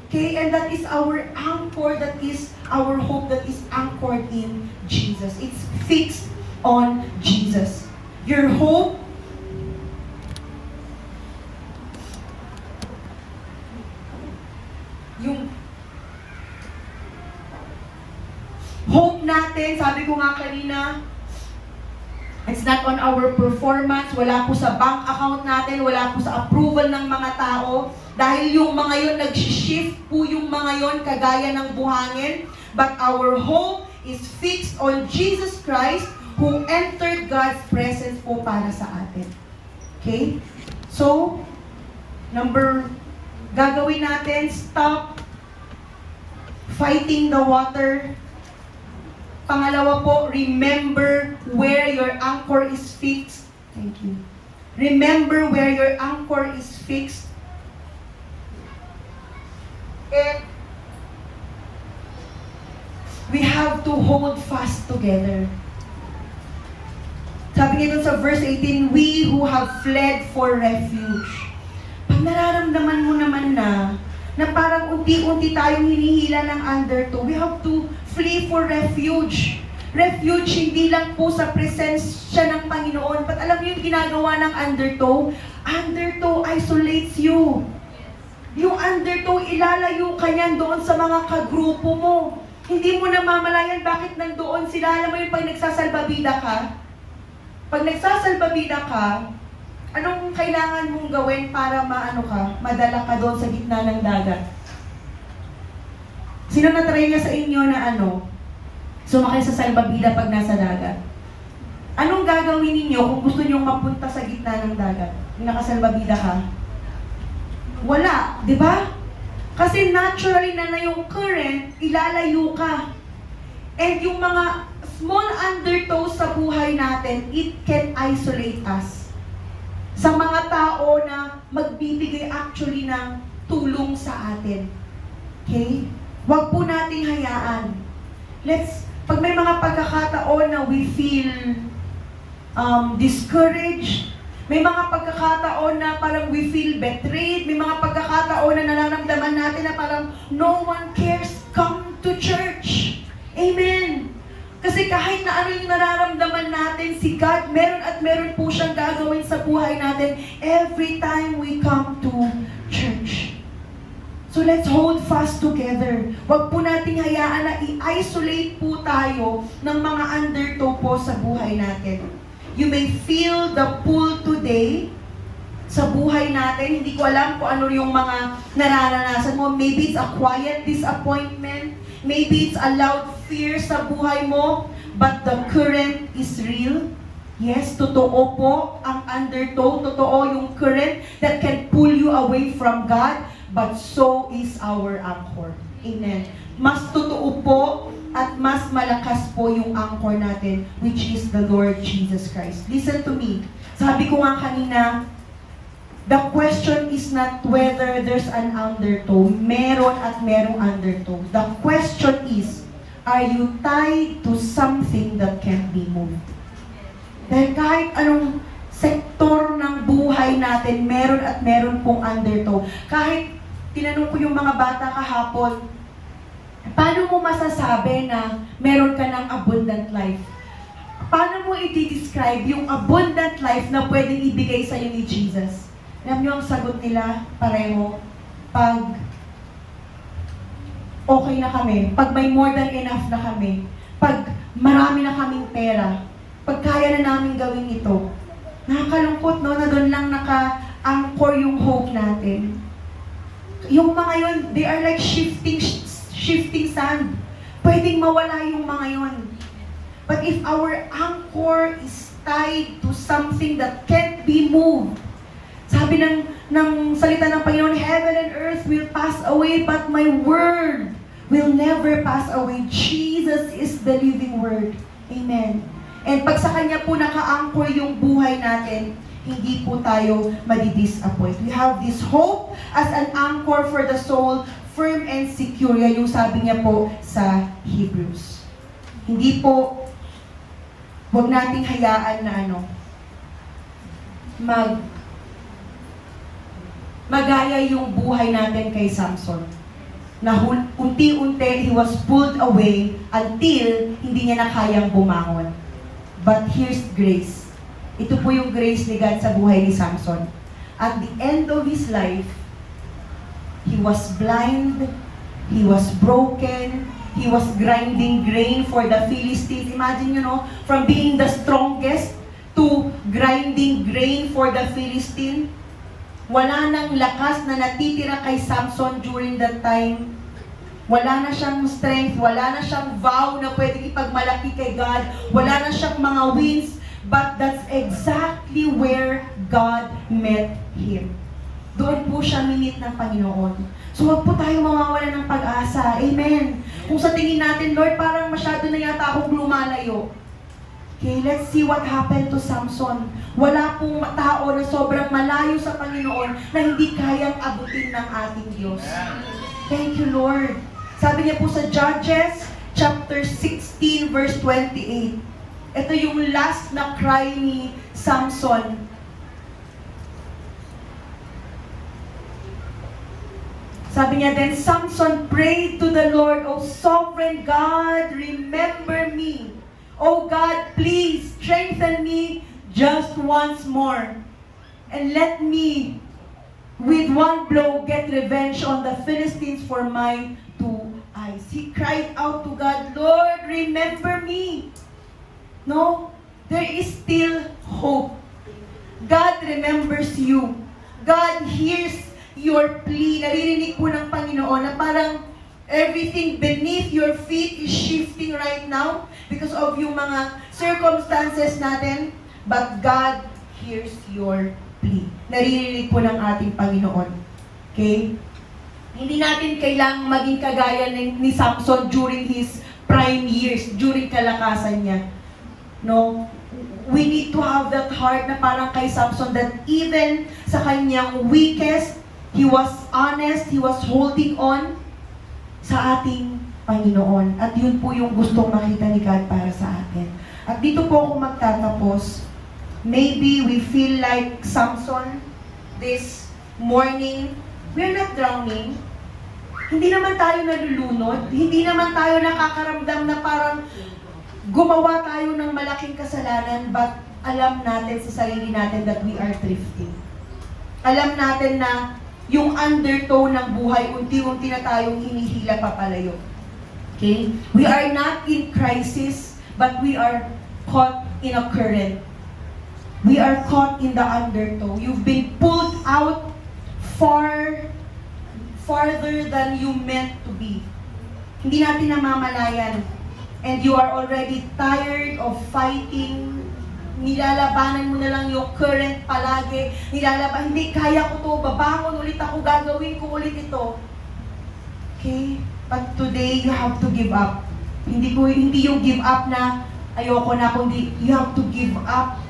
A: Okay? And that is our anchor, that is our hope that is anchored in Jesus. It's fixed on Jesus. Your hope yung hope natin, sabi ko nga kanina, it's not on our performance, wala po sa bank account natin, wala po sa approval ng mga tao, dahil yung mga yon nag-shift po yung mga yon kagaya ng buhangin, but our hope is fixed on Jesus Christ who entered God's presence po para sa atin. Okay? So, gagawin natin, stop fighting the water. Pangalawa po, remember where your anchor is fixed. Thank you. Remember where your anchor is fixed. And we have to hold fast together. Sabi nito sa verse 18, we who have fled for refuge. Pag nararamdaman mo naman na parang unti-unti tayong hinihila ng undertow, we have to flee for refuge. Refuge, hindi lang po sa presensya ng Panginoon. But alam niyo yung ginagawa ng undertow? Undertow isolates you. Yung undertow, ilalayo ka niyan doon sa mga kagrupo mo. Hindi mo namamalayan bakit nandoon sila. Alam mo yung pag nagsasalbabida ka? Pag nagsasalbabida ka, anong kailangan mong gawin para madala ka doon sa gitna ng dagat? Sino na-try niya sa inyo na sumakay sa salbabida pag nasa dagat? Anong gagawin ninyo kung gusto niyong mapunta sa gitna ng dagat? Yung nakasalbabida ka? Wala, di ba? Kasi naturally na yung current, ilalayo ka. And yung mga small undertows sa buhay natin, it can isolate us sa mga tao na magbibigay actually ng tulong sa atin. Okay? Huwag po nating hayaan. Pag may mga pagkakataon na we feel discouraged, may mga pagkakataon na parang we feel betrayed, may mga pagkakataon na nararamdaman natin na parang no one cares, come to church. Amen. Kasi kahit na ano yung nararamdaman natin, si God, meron at meron po siyang gagawin sa buhay natin every time we come to church. So let's hold fast together. Huwag po nating hayaan na i-isolate po tayo ng mga undertow po sa buhay natin. You may feel the pull today sa buhay natin. Hindi ko alam kung ano yung mga nararanasan mo. Maybe it's a quiet disappointment. Maybe it's a loud fear sa buhay mo. But the current is real. Yes, totoo po ang undertow. Totoo yung current that can pull you away from God. But so is our anchor. Amen. Mas totoo po at mas malakas po yung anchor natin, which is the Lord Jesus Christ. Listen to me. Sabi ko nga kanina, the question is not whether there's an undertow. Meron at merong undertow. The question is, are you tied to something that can't be moved? Dahil kahit anong sektor ng buhay natin, meron at meron pong undertow. Kahit tinanong ko yung mga bata kahapon, paano mo masasabi na meron ka ng abundant life? Paano mo i-describe yung abundant life na pwedeng ibigay sa'yo ni Jesus? Alam niyo ang sagot nila, pareho, pag okay na kami, pag may more than enough na kami, pag marami na kaming pera, pag kaya na namin gawin ito. Nakakalungkot, no, na doon lang naka-anchor yung hope natin. Yung mga yun, they are like shifting sand. Pwedeng mawala yung mga yun. But if our anchor is tied to something that can't be moved, sabi ng salita ng Panginoon, heaven and earth will pass away, but my word will never pass away. Jesus is the living word. Amen. And pag sa Kanya po naka-anchor yung buhay natin, hindi po tayo madi-disappoint. We have this hope as an anchor for the soul, firm and secure. Yan yung sabi niya po sa Hebrews. Hindi po, huwag nating hayaan na magaya yung buhay natin kay Samson. Na unti-unti, he was pulled away until hindi niya na kayang bumangon. But here's grace. Ito po yung grace ni God sa buhay ni Samson. At the end of his life, he was blind, he was broken, he was grinding grain for the Philistines. Imagine from being the strongest to grinding grain for the Philistine. Wala nang lakas na natitira kay Samson during that time. Wala na siyang strength, wala na siyang vow na pwedeng ipagmalaki kay God, wala na siyang mga wins. But that's exactly where God met him. Doon po siya minit ng Panginoon. So wag po tayo mawawala ng pag-asa. Amen. Kung sa tingin natin, Lord, parang masyado na yata akong lumalayo. Okay, let's see what happened to Samson. Wala pong tao na sobrang malayo sa Panginoon na hindi kayang abutin ng ating Diyos. Thank you, Lord. Sabi niya po sa Judges, chapter 16, verse 28. Ito yung last na cry ni Samson. Sabi niya, then Samson prayed to the Lord, O sovereign God, remember me. O God, please strengthen me just once more. And let me, with one blow, get revenge on the Philistines for my two eyes. He cried out to God, Lord, remember me. No, there is still hope. God remembers you. God hears your plea. Naririnig po ng Panginoon na parang everything beneath your feet is shifting right now because of yung mga circumstances natin. But God hears your plea. Naririnig po ng ating Panginoon. Okay? Hindi natin kailangang maging kagaya ni Samson during his prime years, during kalakasan niya. No, we need to have that heart na parang kay Samson that even sa kanyang weakest, he was honest, he was holding on. sa ating Panginoon. At yun po yung gustong makita ni God para sa atin. At dito po ako magtatapos. Maybe we feel like Samson this morning. We're not drowning. Hindi naman tayo nalulunod. Hindi naman tayo nakakaramdam na parang gumawa tayo ng malaking kasalanan, but alam natin sa sarili natin that we are drifting. Alam natin na yung undertow ng buhay, unti-unti na tayong hinihila papalayo. Okay? We are not in crisis, but we are caught in a current. We are caught in the undertow. You've been pulled out farther than you meant to be. Hindi natin namamalayan. And you are already tired of fighting. Nilalabanan mo na lang yung current palagi. Hindi, kaya ko to, babangon ulit ako, gagawin ko ulit ito. Okay? But today, you have to give up. Hindi yung give up na ayoko na, kundi you have to give up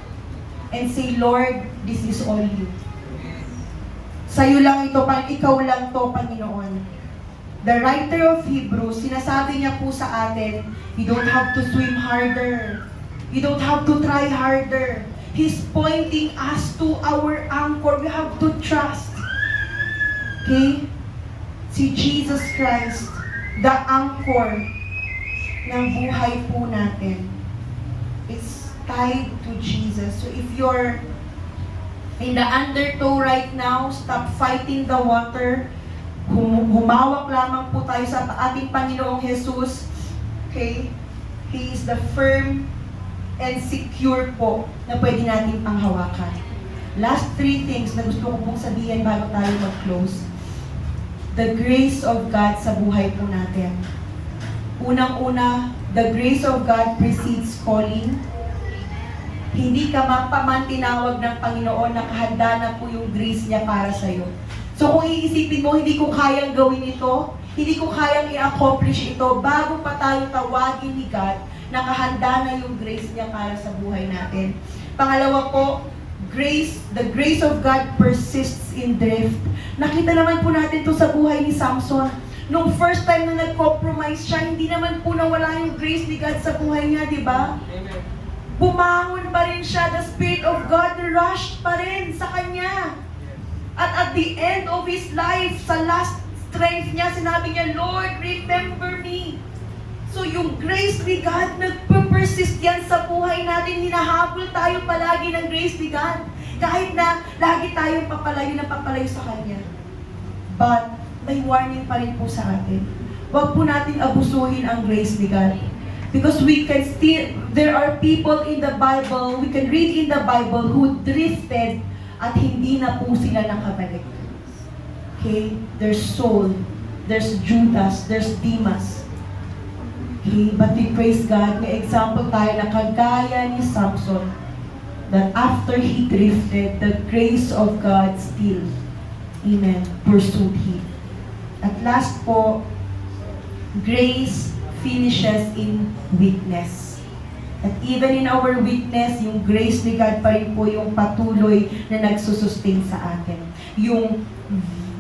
A: and say, Lord, this is all you. Sa'yo lang ito, ikaw lang to, Panginoon. The writer of Hebrews, sinasabi niya po sa atin, you don't have to swim harder. You don't have to try harder. He's pointing us to our anchor. We have to trust. Okay? Si Jesus Christ, the anchor ng buhay po natin. It's tied to Jesus. So if you're in the undertow right now, stop fighting the water. Humawak lamang po tayo sa ating Panginoong Jesus. Okay? He is the firm and secure po na pwede natin panghawakan. Last 3 things na gusto ko pong sabihin bago tayo mag-close. The grace of God sa buhay po natin. Unang-una, the grace of God precedes calling. Hindi ka man tinawag ng Panginoon, nakahanda na po yung grace niya para sa'yo. So kung iisipin mo, hindi ko kayang gawin ito, hindi ko kayang i-accomplish ito, bago pa tayo tawagin ni God, nakahanda na yung grace niya para sa buhay natin. Pangalawa po, the grace of God persists in drift. Nakita naman po natin to sa buhay ni Samson. Nung first time na nag-compromise siya, hindi naman po nawala yung grace ni God sa buhay niya, di ba? Bumangon pa rin siya, the Spirit of God rushed pa rin sa kanya. At the end of his life, sa last strength niya, sinabi niya, Lord, remember me. So yung grace ni God, nagpe-persist yan sa buhay natin. Hinahabol tayo palagi ng grace ni God. Kahit na lagi tayong papalayo sa Kanya. But, may warning pa rin po sa atin. Huwag po natin abusuhin ang grace ni God. Because there are people in the Bible, we can read in the Bible who drifted at hindi na po sila nakabalik. Okay? There's Saul, there's Judas, there's Demas. Okay? But we praise God, may example tayo na kagaya ni Samson, that after he drifted, the grace of God still, amen, pursued him. At last po, grace finishes in weakness. At even in our weakness, yung grace ni God pa rin po yung patuloy na nagsusustain sa atin. Yung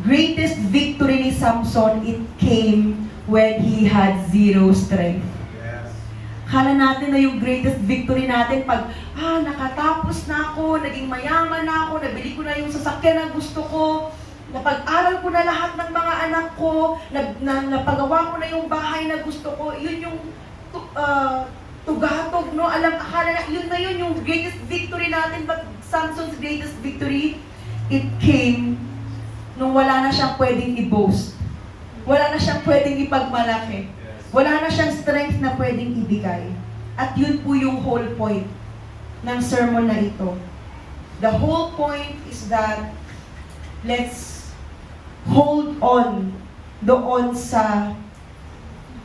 A: greatest victory ni Samson, it came when he had zero strength. Yes. Kala natin na yung greatest victory natin pag, nakatapos na ako, naging mayaman na ako, nabili ko na yung sasakyan na gusto ko, napag-aral ko na lahat ng mga anak ko, napagawa ko na yung bahay na gusto ko, yun yung tugatog, no? Akala na yun na yun, yung greatest victory natin, but Samson's greatest victory, it came nung wala na siyang pwedeng i-boast. Wala na siyang pwedeng ipagmalaki. Wala na siyang strength na pwedeng ibigay. At yun po yung whole point ng sermon na ito. The whole point is that let's hold on doon sa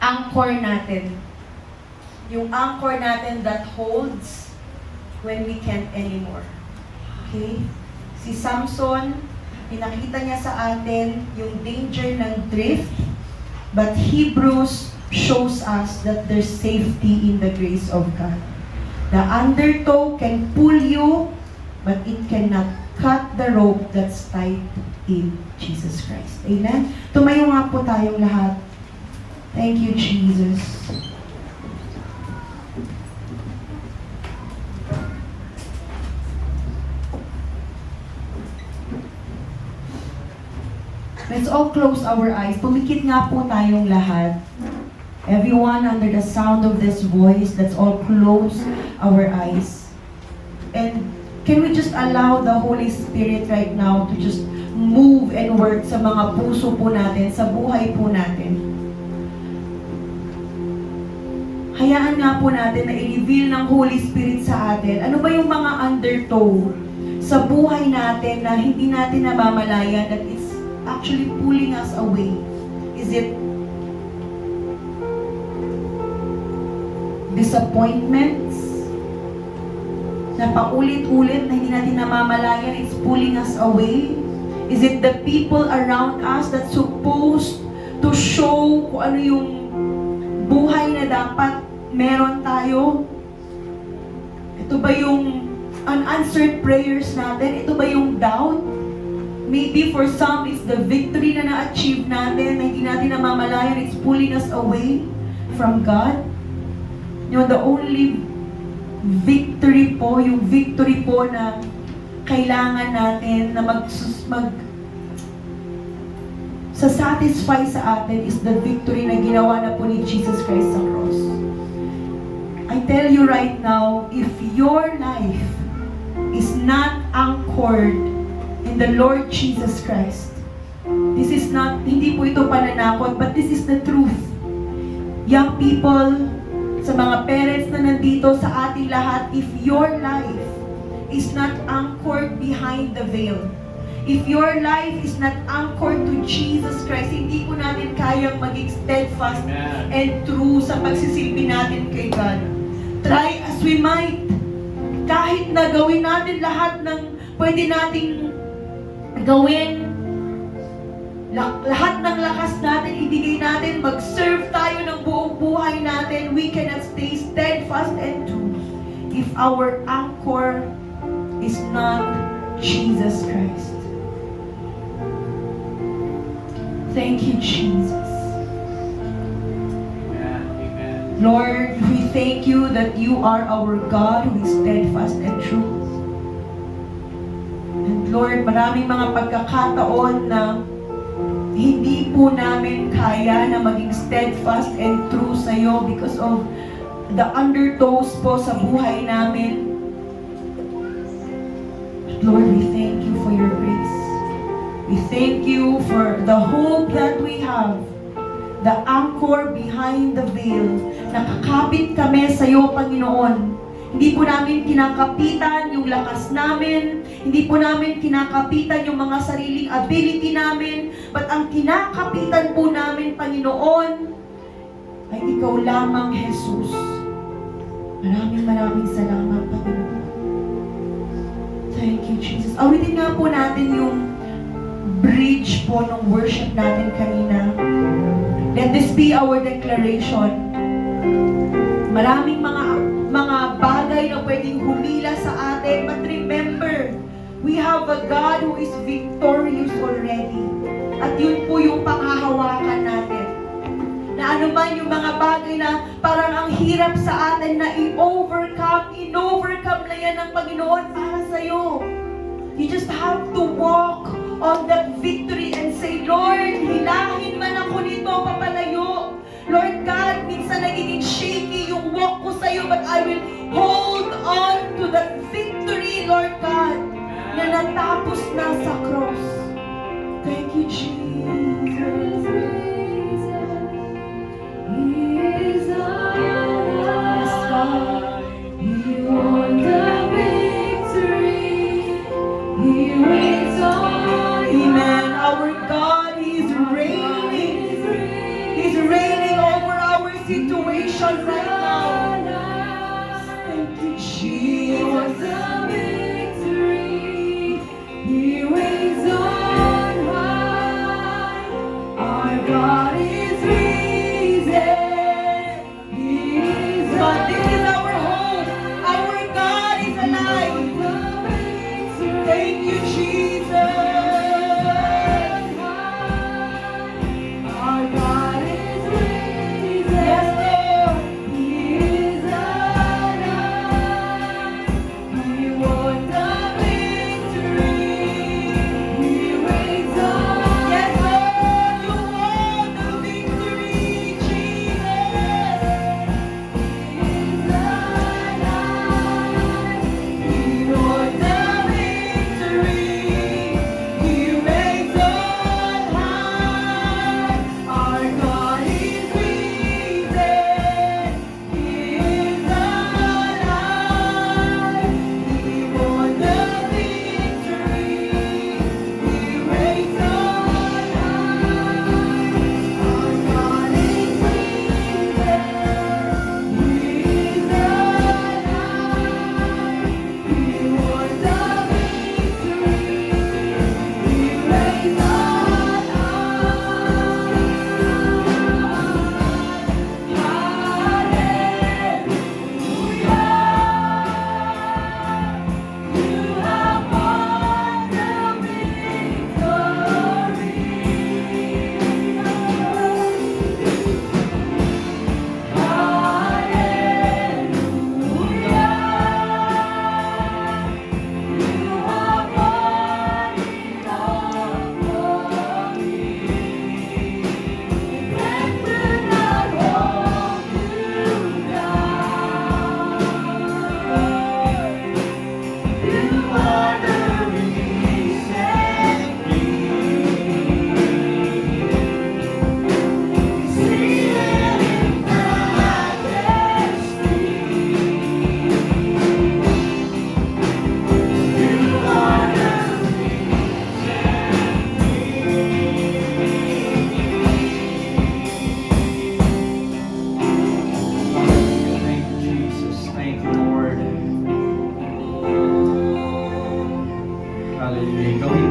A: anchor natin. Yung anchor natin that holds when we can't anymore. Okay? Si Samson, pinakita niya sa atin yung danger ng drift, but Hebrews shows us that there's safety in the grace of God. The undertow can pull you, but it cannot cut the rope that's tied in Jesus Christ. Amen? Tumayo nga po tayong lahat. Thank you, Jesus. Let's all close our eyes. Pumikit nga po tayong lahat. Everyone under the sound of this voice, let's all close our eyes. And can we just allow the Holy Spirit right now to just move and work sa mga puso po natin, sa buhay po natin. Hayaan nga po natin na i-reveal ng Holy Spirit sa atin. Ano ba yung mga undertow sa buhay natin na hindi natin namamalayan that it's actually pulling us away? Is it disappointments na paulit-ulit na hindi natin namamalayan, it's pulling us away? Is it the people around us that's supposed to show kung ano yung buhay na dapat meron tayo? Ito ba yung unanswered prayers natin? Ito ba yung doubt? Maybe for some, it's the victory na na-achieve natin na hindi natin namamalayan. It's pulling us away from God. You know, the only victory po, yung victory po na kailangan natin na satisfy sa atin is the victory na ginawa na po ni Jesus Christ sa cross. I tell you right now, if your life is not anchored in the Lord Jesus Christ, this is not, hindi po ito pananakot, but this is the truth. Young people, sa mga parents na nandito, sa ating lahat, if your life is not anchored behind the veil, if your life is not anchored to Jesus Christ, hindi po natin kayang maging steadfast and true sa pagsisilbi natin kay God. Try as we might, kahit na gawin natin lahat ng pwede nating gawin, lahat ng lakas natin, ibigay natin, mag-serve tayo ng buong buhay natin, we cannot stay steadfast and true if our anchor is not Jesus Christ. Thank you, Jesus. Amen. Lord, we thank you that you are our God who is steadfast and true. And Lord, maraming mga pagkakataon na hindi po namin kaya na maging steadfast and true sa iyo because of the undertows po sa buhay namin. But Lord, we thank you for your grace. We thank you for the hope that we have, the anchor behind the veil. Nakakapit kami sa iyo, Panginoon. Hindi po namin kinakapitan yung lakas namin, hindi po namin kinakapitan yung mga sariling ability namin, but ang kinakapitan po namin, Panginoon, ay ikaw lamang, Jesus. Maraming salamat, Panginoon. Thank you, Jesus. Awitin nga po natin yung bridge po ng worship natin kanina. Let this be our declaration. Maraming mga bagay na pwedeng humila sa atin, but remember, we have a God who is victorious already. At yun po yung panghahawakan natin. Na ano man yung mga bagay na parang ang hirap sa atin na in-overcome na yan ng Panginoon para sa'yo. You just have to walk on that victory and say, Lord, hilahin man ako nito, papalayo. Lord God, minsan nagiging shaky yung walk ko sa'yo, but I will hold on to that victory, Lord God, na natapos na sa cross. Thank you, Jesus. Yes, God. He won the victory. He reigns on. Amen. Our God, He is reigning. He's reigning over our situation right now. Thank you, Jesus. The victory. He reigns on high.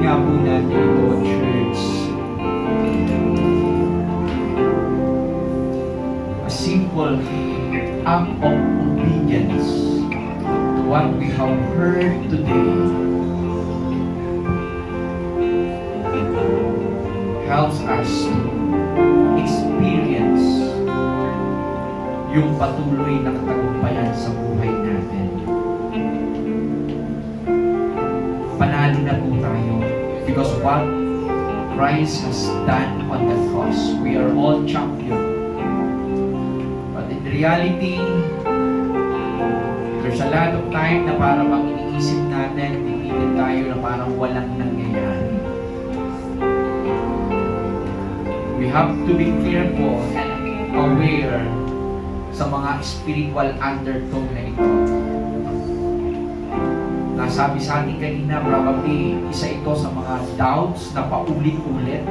B: nga po natin ito, church. A simple act of obedience to what we have heard today helps us to experience yung patuloy na katagumpayan sa buhay natin. Panalo na po tayo because what Christ has done on the cross, we are all champion. But in reality, there's a lot of time na parang iniisip natin, pipilin tayo na parang walang nangyayari. We have to be careful and aware sa mga spiritual undertone na ito. Nasabi sa atin kanina, probably isa ito sa mga doubts na paulit-ulit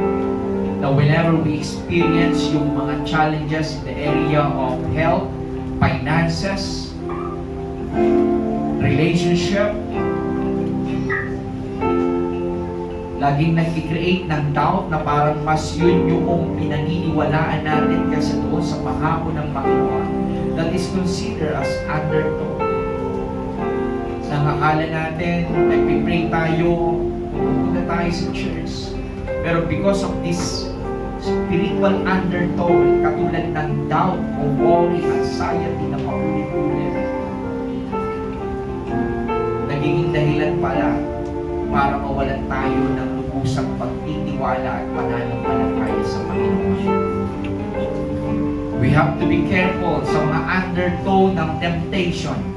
B: na whenever we experience yung mga challenges in the area of health, finances, relationship, laging nag-create ng doubt na parang mas yun yung pinaniniwalaan natin kasi doon sa pangako ng Panginoon that is considered as undertone. Nakakala natin, nagpipray tayo, pupunta tayo sa church. Pero because of this spiritual undertone, katulad ng doubt o worry, anxiety na paulit-ulit, nagiging dahilan pala para mawalan tayo ng lubusang pagtitiwala at pananampalataya sa Panginoon. We have to be careful sa mga undertone ng temptation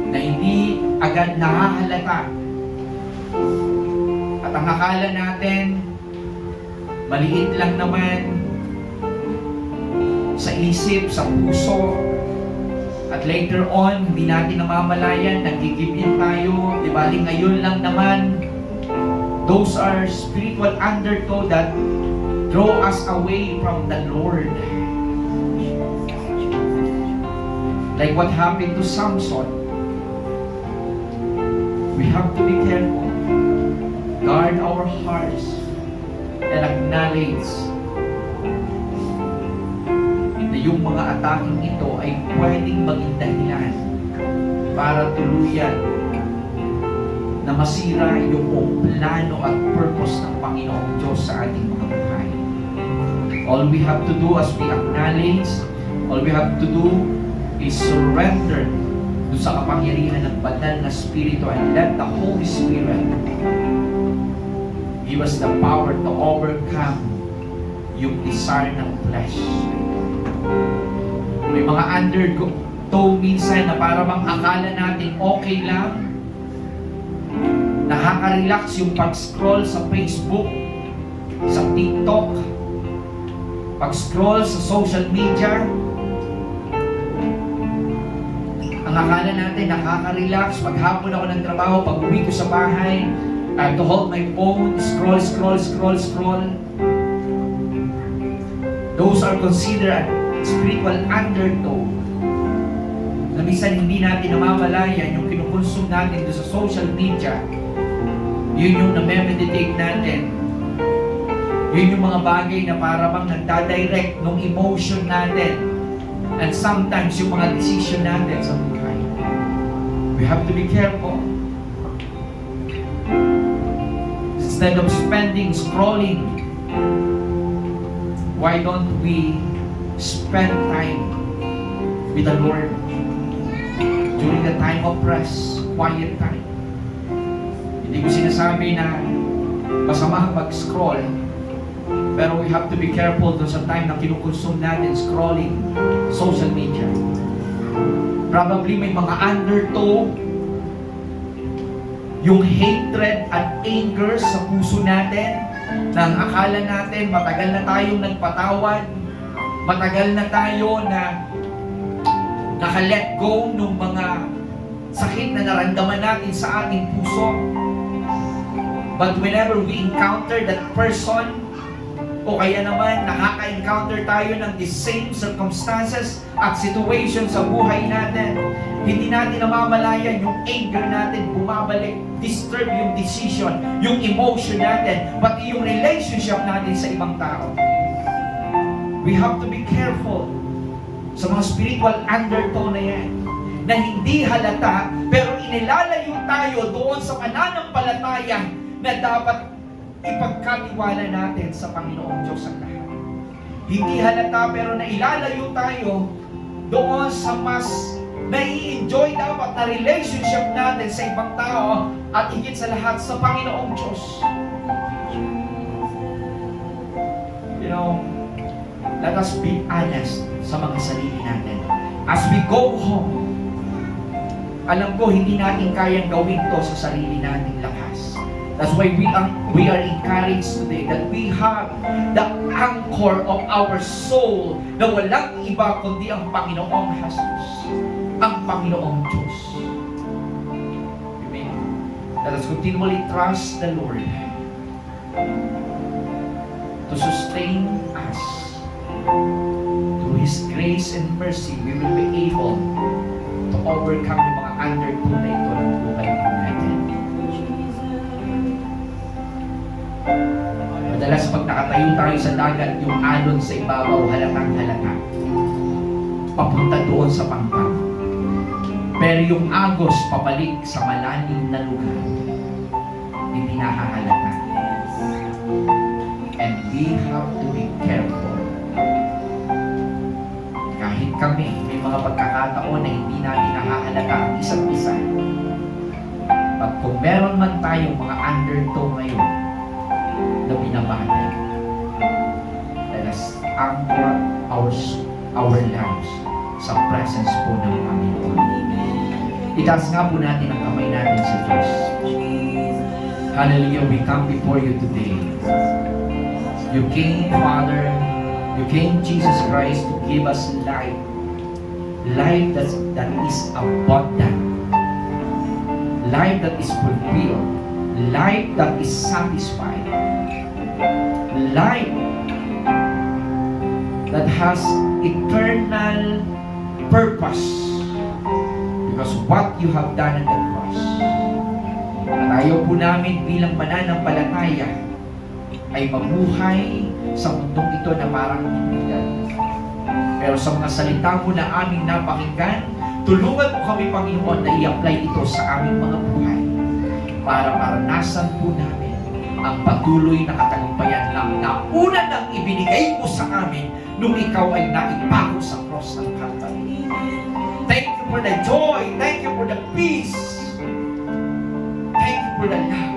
B: na hindi agad nahahalata. At ang akala natin, maliit lang naman sa isip, sa puso, at later on, hindi natin namamalayan, nag-give in tayo, di ba? Ngayon lang naman, those are spiritual undertow that draw us away from the Lord. Like what happened to Samson. We have to be careful, guard our hearts, and acknowledge na yung mga ataking ito ay pwedeng maging dahilan para tuluyan na masira yung plano at purpose ng Panginoong Diyos sa ating mga buhay. All we have to do as we acknowledge, all we have to do is surrender doon sa kapangyarihan ng banal na Espiritu and let the Holy Spirit give us the power to overcome yung desire ng flesh. May mga undertow minsan na parang akala natin okay lang, nakaka-relax yung pag-scroll sa Facebook, sa TikTok, pag-scroll sa social media. Ang akala natin, nakaka-relax. Maghapon ako ng trabaho, pag uwi ko sa bahay, I have to hold my phone, scroll, scroll, scroll, scroll. Those are considered spiritual undertow. Na minsan hindi natin namamalayan yung kinukonsume natin doon sa social media. Yun yung na-meditate natin. Yun yung mga bagay na para bang nagdadirect ng emotion natin. And sometimes yung mga decision natin sa buhay. We have to be careful. Instead of spending, scrolling, why don't we spend time with the Lord during the time of rest, quiet time? Hindi ko sinasabi na masama mag-scroll, pero we have to be careful dun sa time na kinukonsume natin scrolling social media. Probably may mga undertow, yung hatred at anger sa puso natin, na ang akala natin matagal na tayong nagpatawad, matagal na tayo na naka-let go ng mga sakit na naramdaman natin sa ating puso. But whenever we encounter that person, o kaya naman nakaka-encounter tayo ng the same circumstances at situation sa buhay natin. Hindi natin namamalayan yung anger natin bumabalik, disturb yung decision, yung emotion natin, pati yung relationship natin sa ibang tao. We have to be careful sa mga spiritual undertone na yan, na hindi halata, pero inilalayo tayo doon sa pananampalataya na dapat ipagkatiwala natin sa Panginoong Diyos ang lahat. Hindi halata, pero nailalayo tayo doon sa mas nai-enjoy dapat na relationship natin sa ibang tao at higit sa lahat sa Panginoong Diyos. You know, let us be honest sa mga sarili natin. As we go home, alam ko hindi natin kayang gawin to sa sarili nating lakas. That's why we are encouraged today that we have the anchor of our soul na walang iba kundi ang Panginoong Jesus, ang Panginoong Diyos. Amen. Let us continually trust the Lord to sustain us. Through His grace and mercy, we will be able to overcome yung mga undertow na ito ng buhay natin. Madalas pag nakatayo tayo sa dagat, yung alon sa ibabaw halatang halata, papunta doon sa pangpang. Pero yung agos pabalik sa malalim na lugar, hindi nahahalata. And we have to be careful. Kahit kami, may mga pagkakataon na hindi natin nahahalata ang isa't isa. At kung meron man tayong mga undertow ngayon na binabada, let us anchor our lives sa presence po ng Panginoon. Itaas nga po natin ang kamay natin sa Diyos. Hallelujah, we come before you today. You came, Father, you came, Jesus Christ, to give us life. Life that is abundant. Life that is fulfilled. Life that is satisfied. Life that has eternal purpose because what you have done at the cross. At ayaw po namin bilang mananampalataya ay mabuhay sa mundong ito na parang hinilan. Pero sa mga salita mo na aming napakinggan, tulungan mo kami, Panginoon, na i-apply ito sa aming mga buhay para maranasan po namin ang patuloy na katagumpayan na una nang ibinigay mo sa amin nung ikaw ay naipako sa cross ng Calvary. Thank you for the joy. Thank you for the peace. Thank you for the love.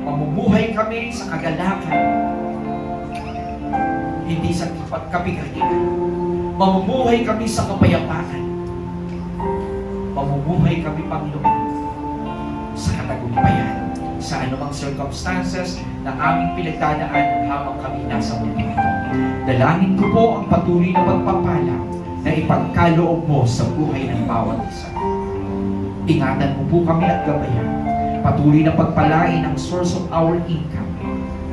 B: Mamumuhay kami sa kagalakan, hindi sa kapighatian. Mamumuhay kami sa kapayapaan. Mamumuhay kami, Panginoon, sa katagumpayan, sa anumang circumstances na aming pinagdadaanan habang kami nasa mundo ito. Dalangin ko po ang patuloy na pagpapala na ipagkaloob mo sa buhay ng bawat isa. Ingatan mo po kami at gabayan. Patuloy na pagpalain ang source of our income.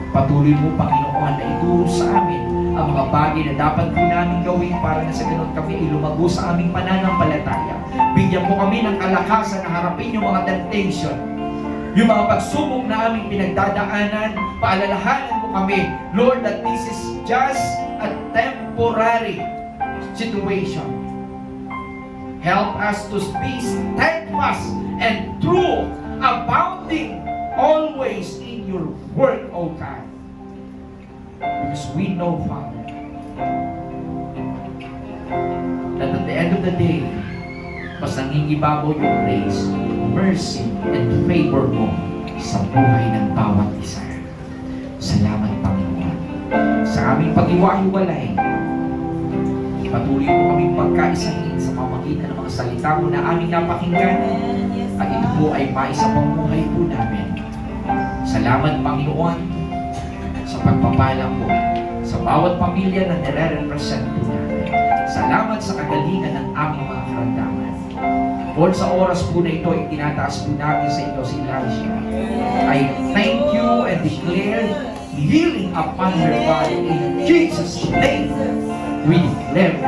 B: Patuloy mo, Panginoon, na ituro sa amin ang mga bagay na dapat po namin gawin para na sa ganun kami ay lumago sa aming pananampalataya. Bigyan mo kami ng kalakasan na harapin yung mga temptation, yung mga pagsubok na aming pinagdadaanan. Paalalahanan mo kami, Lord, that this is just a temporary situation. Help us to be steadfast and true, abounding always in your word, O God. Because we know, Father, that at the end of the day, mas nangingibabaw yung grace, mercy, and favor mo sa buhay ng bawat isa. Salamat, Panginoon. Sa aming pag-iwaiwalay, patuloy mo kaming pagkaisahin sa pamamagitan ng mga salita mo na aming napakinggan, at ito po ay maisapamuhay po namin. Salamat, Panginoon, sa pagpapala po sa bawat pamilya na nire-represent po namin. Salamat sa kagalingan ng aming mga karamdaman. Lord, sa oras po na ito, itinataas po namin sa inyo si Elijah. I thank you and declare healing upon her body. In Jesus' name, we declare it.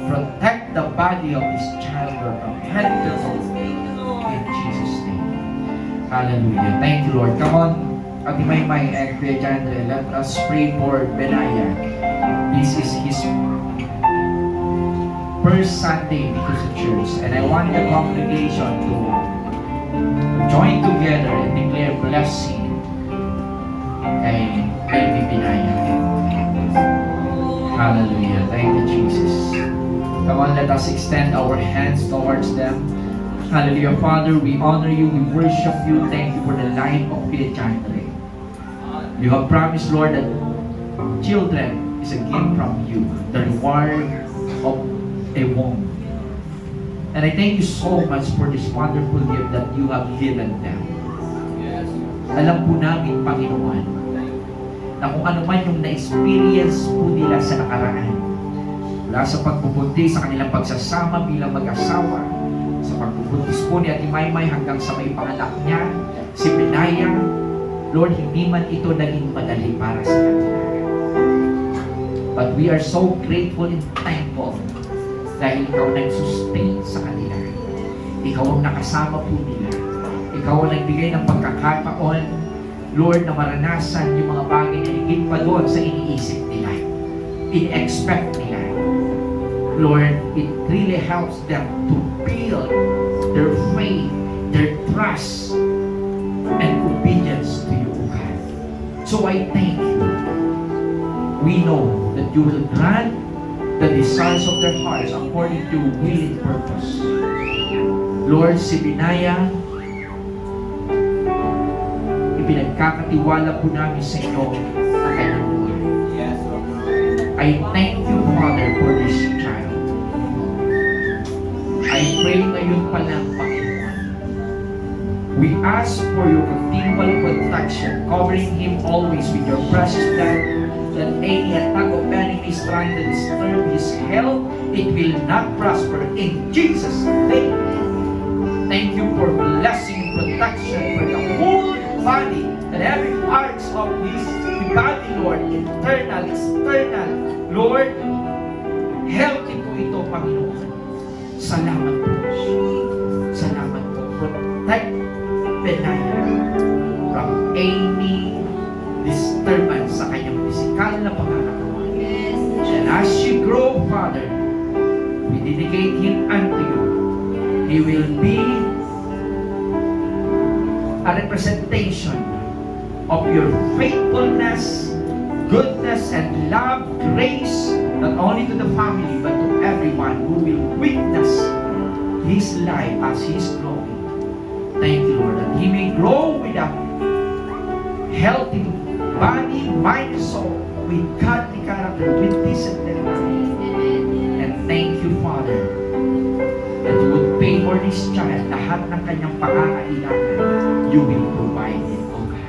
B: Protect the body of this child from head to toe. In Jesus' name. Hallelujah. Thank you, Lord. Come on, Ate Maymay and Kuya Jandre, let us pray for Benaya. This is his first Sunday to the church, and I want the congregation to join together and declare blessing kay baby Benaya. Hallelujah. Thank you, Jesus. Come on, let us extend our hands towards them. Hallelujah. Father, we honor you, we worship you. Thank you for the life of Kuya Jandre. You have promised, Lord, that children is a gift from you, the reward of a womb. And I thank you so much for this wonderful gift that you have given them. Alam po namin, Panginoon, na kung ano man yung na-experience po nila sa nakaraan, mula sa pagpupunti sa kanilang pagsasama bilang mag-asawa, sa pagpupuntis po ni Ate Maymay hanggang sa may panganak niya, si Benaya, Lord, hindi man ito naging madali para sa kanila. But we are so grateful and thankful dahil ikaw nag-sustain sa kanila. Ikaw ang nakasama po nila. Ikaw ang nagbigay ng pagkakataon, Lord, na maranasan yung mga bagay na higit pa doon sa iniisip nila. In-expect nila. Lord, it really helps them to build their faith, their trust, and obedience to you, God. So I thank you. We know that you will grant the desires of their hearts according to your will and purpose. Lord, si Benaya, ipinagkakatiwala po namin sa inyo ang kanyang buhay. I thank you, Father, for this child. I pray ngayon pa lang, Panginoon. We ask for your continual protection, covering him always with your precious blood, that any attack of enemies trying to disturb his health, it will not prosper in Jesus' name. Thank you for blessing protection for the whole body and every parts of his body, Lord, internal, external. Lord, healthy po ito, Panginoon. Salamat po. Salamat po. Protect Benaya from any disturbance sa kanyang physical na pangangatawa. And as she grow, Father, we dedicate him unto you. He will be a representation of your faithfulness, goodness, and love, grace, not only to the family, but to everyone who will witness his life as he is growing. Thank you, Lord, that he may grow with a healthy body, mind, and soul, with godly character, with discipline. And thank you, Father, that you would pay for this child lahat ng kanyang pangangailangan. You will provide it, O God.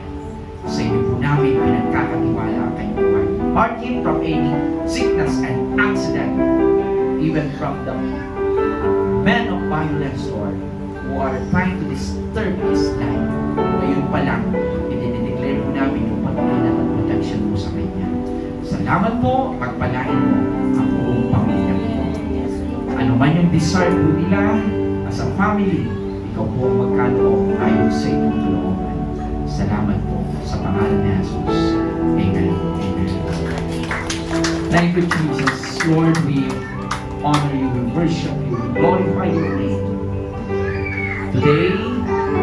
B: Sa iyo po namin pinagkakatiwala ang kanyang buhay. Part him from any sickness and accident, even from the men of violence, Lord, who are trying to disturb his life. Ngayon pa lang, i-declare po namin yung pag-ingat at protection mo sa kanya. Salamat po, pagpalain mo ang buong pamilya mo. Ano man yung desire po nila as a family, ikaw po ang magkaloob ayon sa inyong kalooban. Salamat po sa pangalan ni Jesus. Amen. Amen. Thank you, Jesus. Lord, we honor you, we worship you, we glorify your name. Today,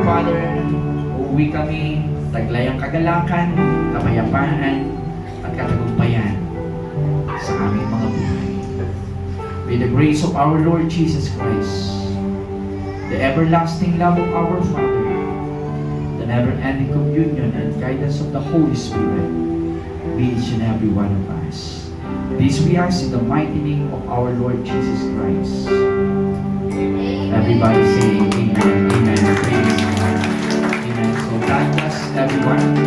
B: Father, uuwi kami, taglayang kagalakan, kapayapaan, at katagumpayan sa aming mga buhay. With the grace of our Lord Jesus Christ, the everlasting love of our Father, the never-ending communion and guidance of the Holy Spirit be each and every one of us. This we ask in the mighty name of our Lord Jesus Christ. Everybody say amen. Amen. Praise God. Amen. So God bless everyone.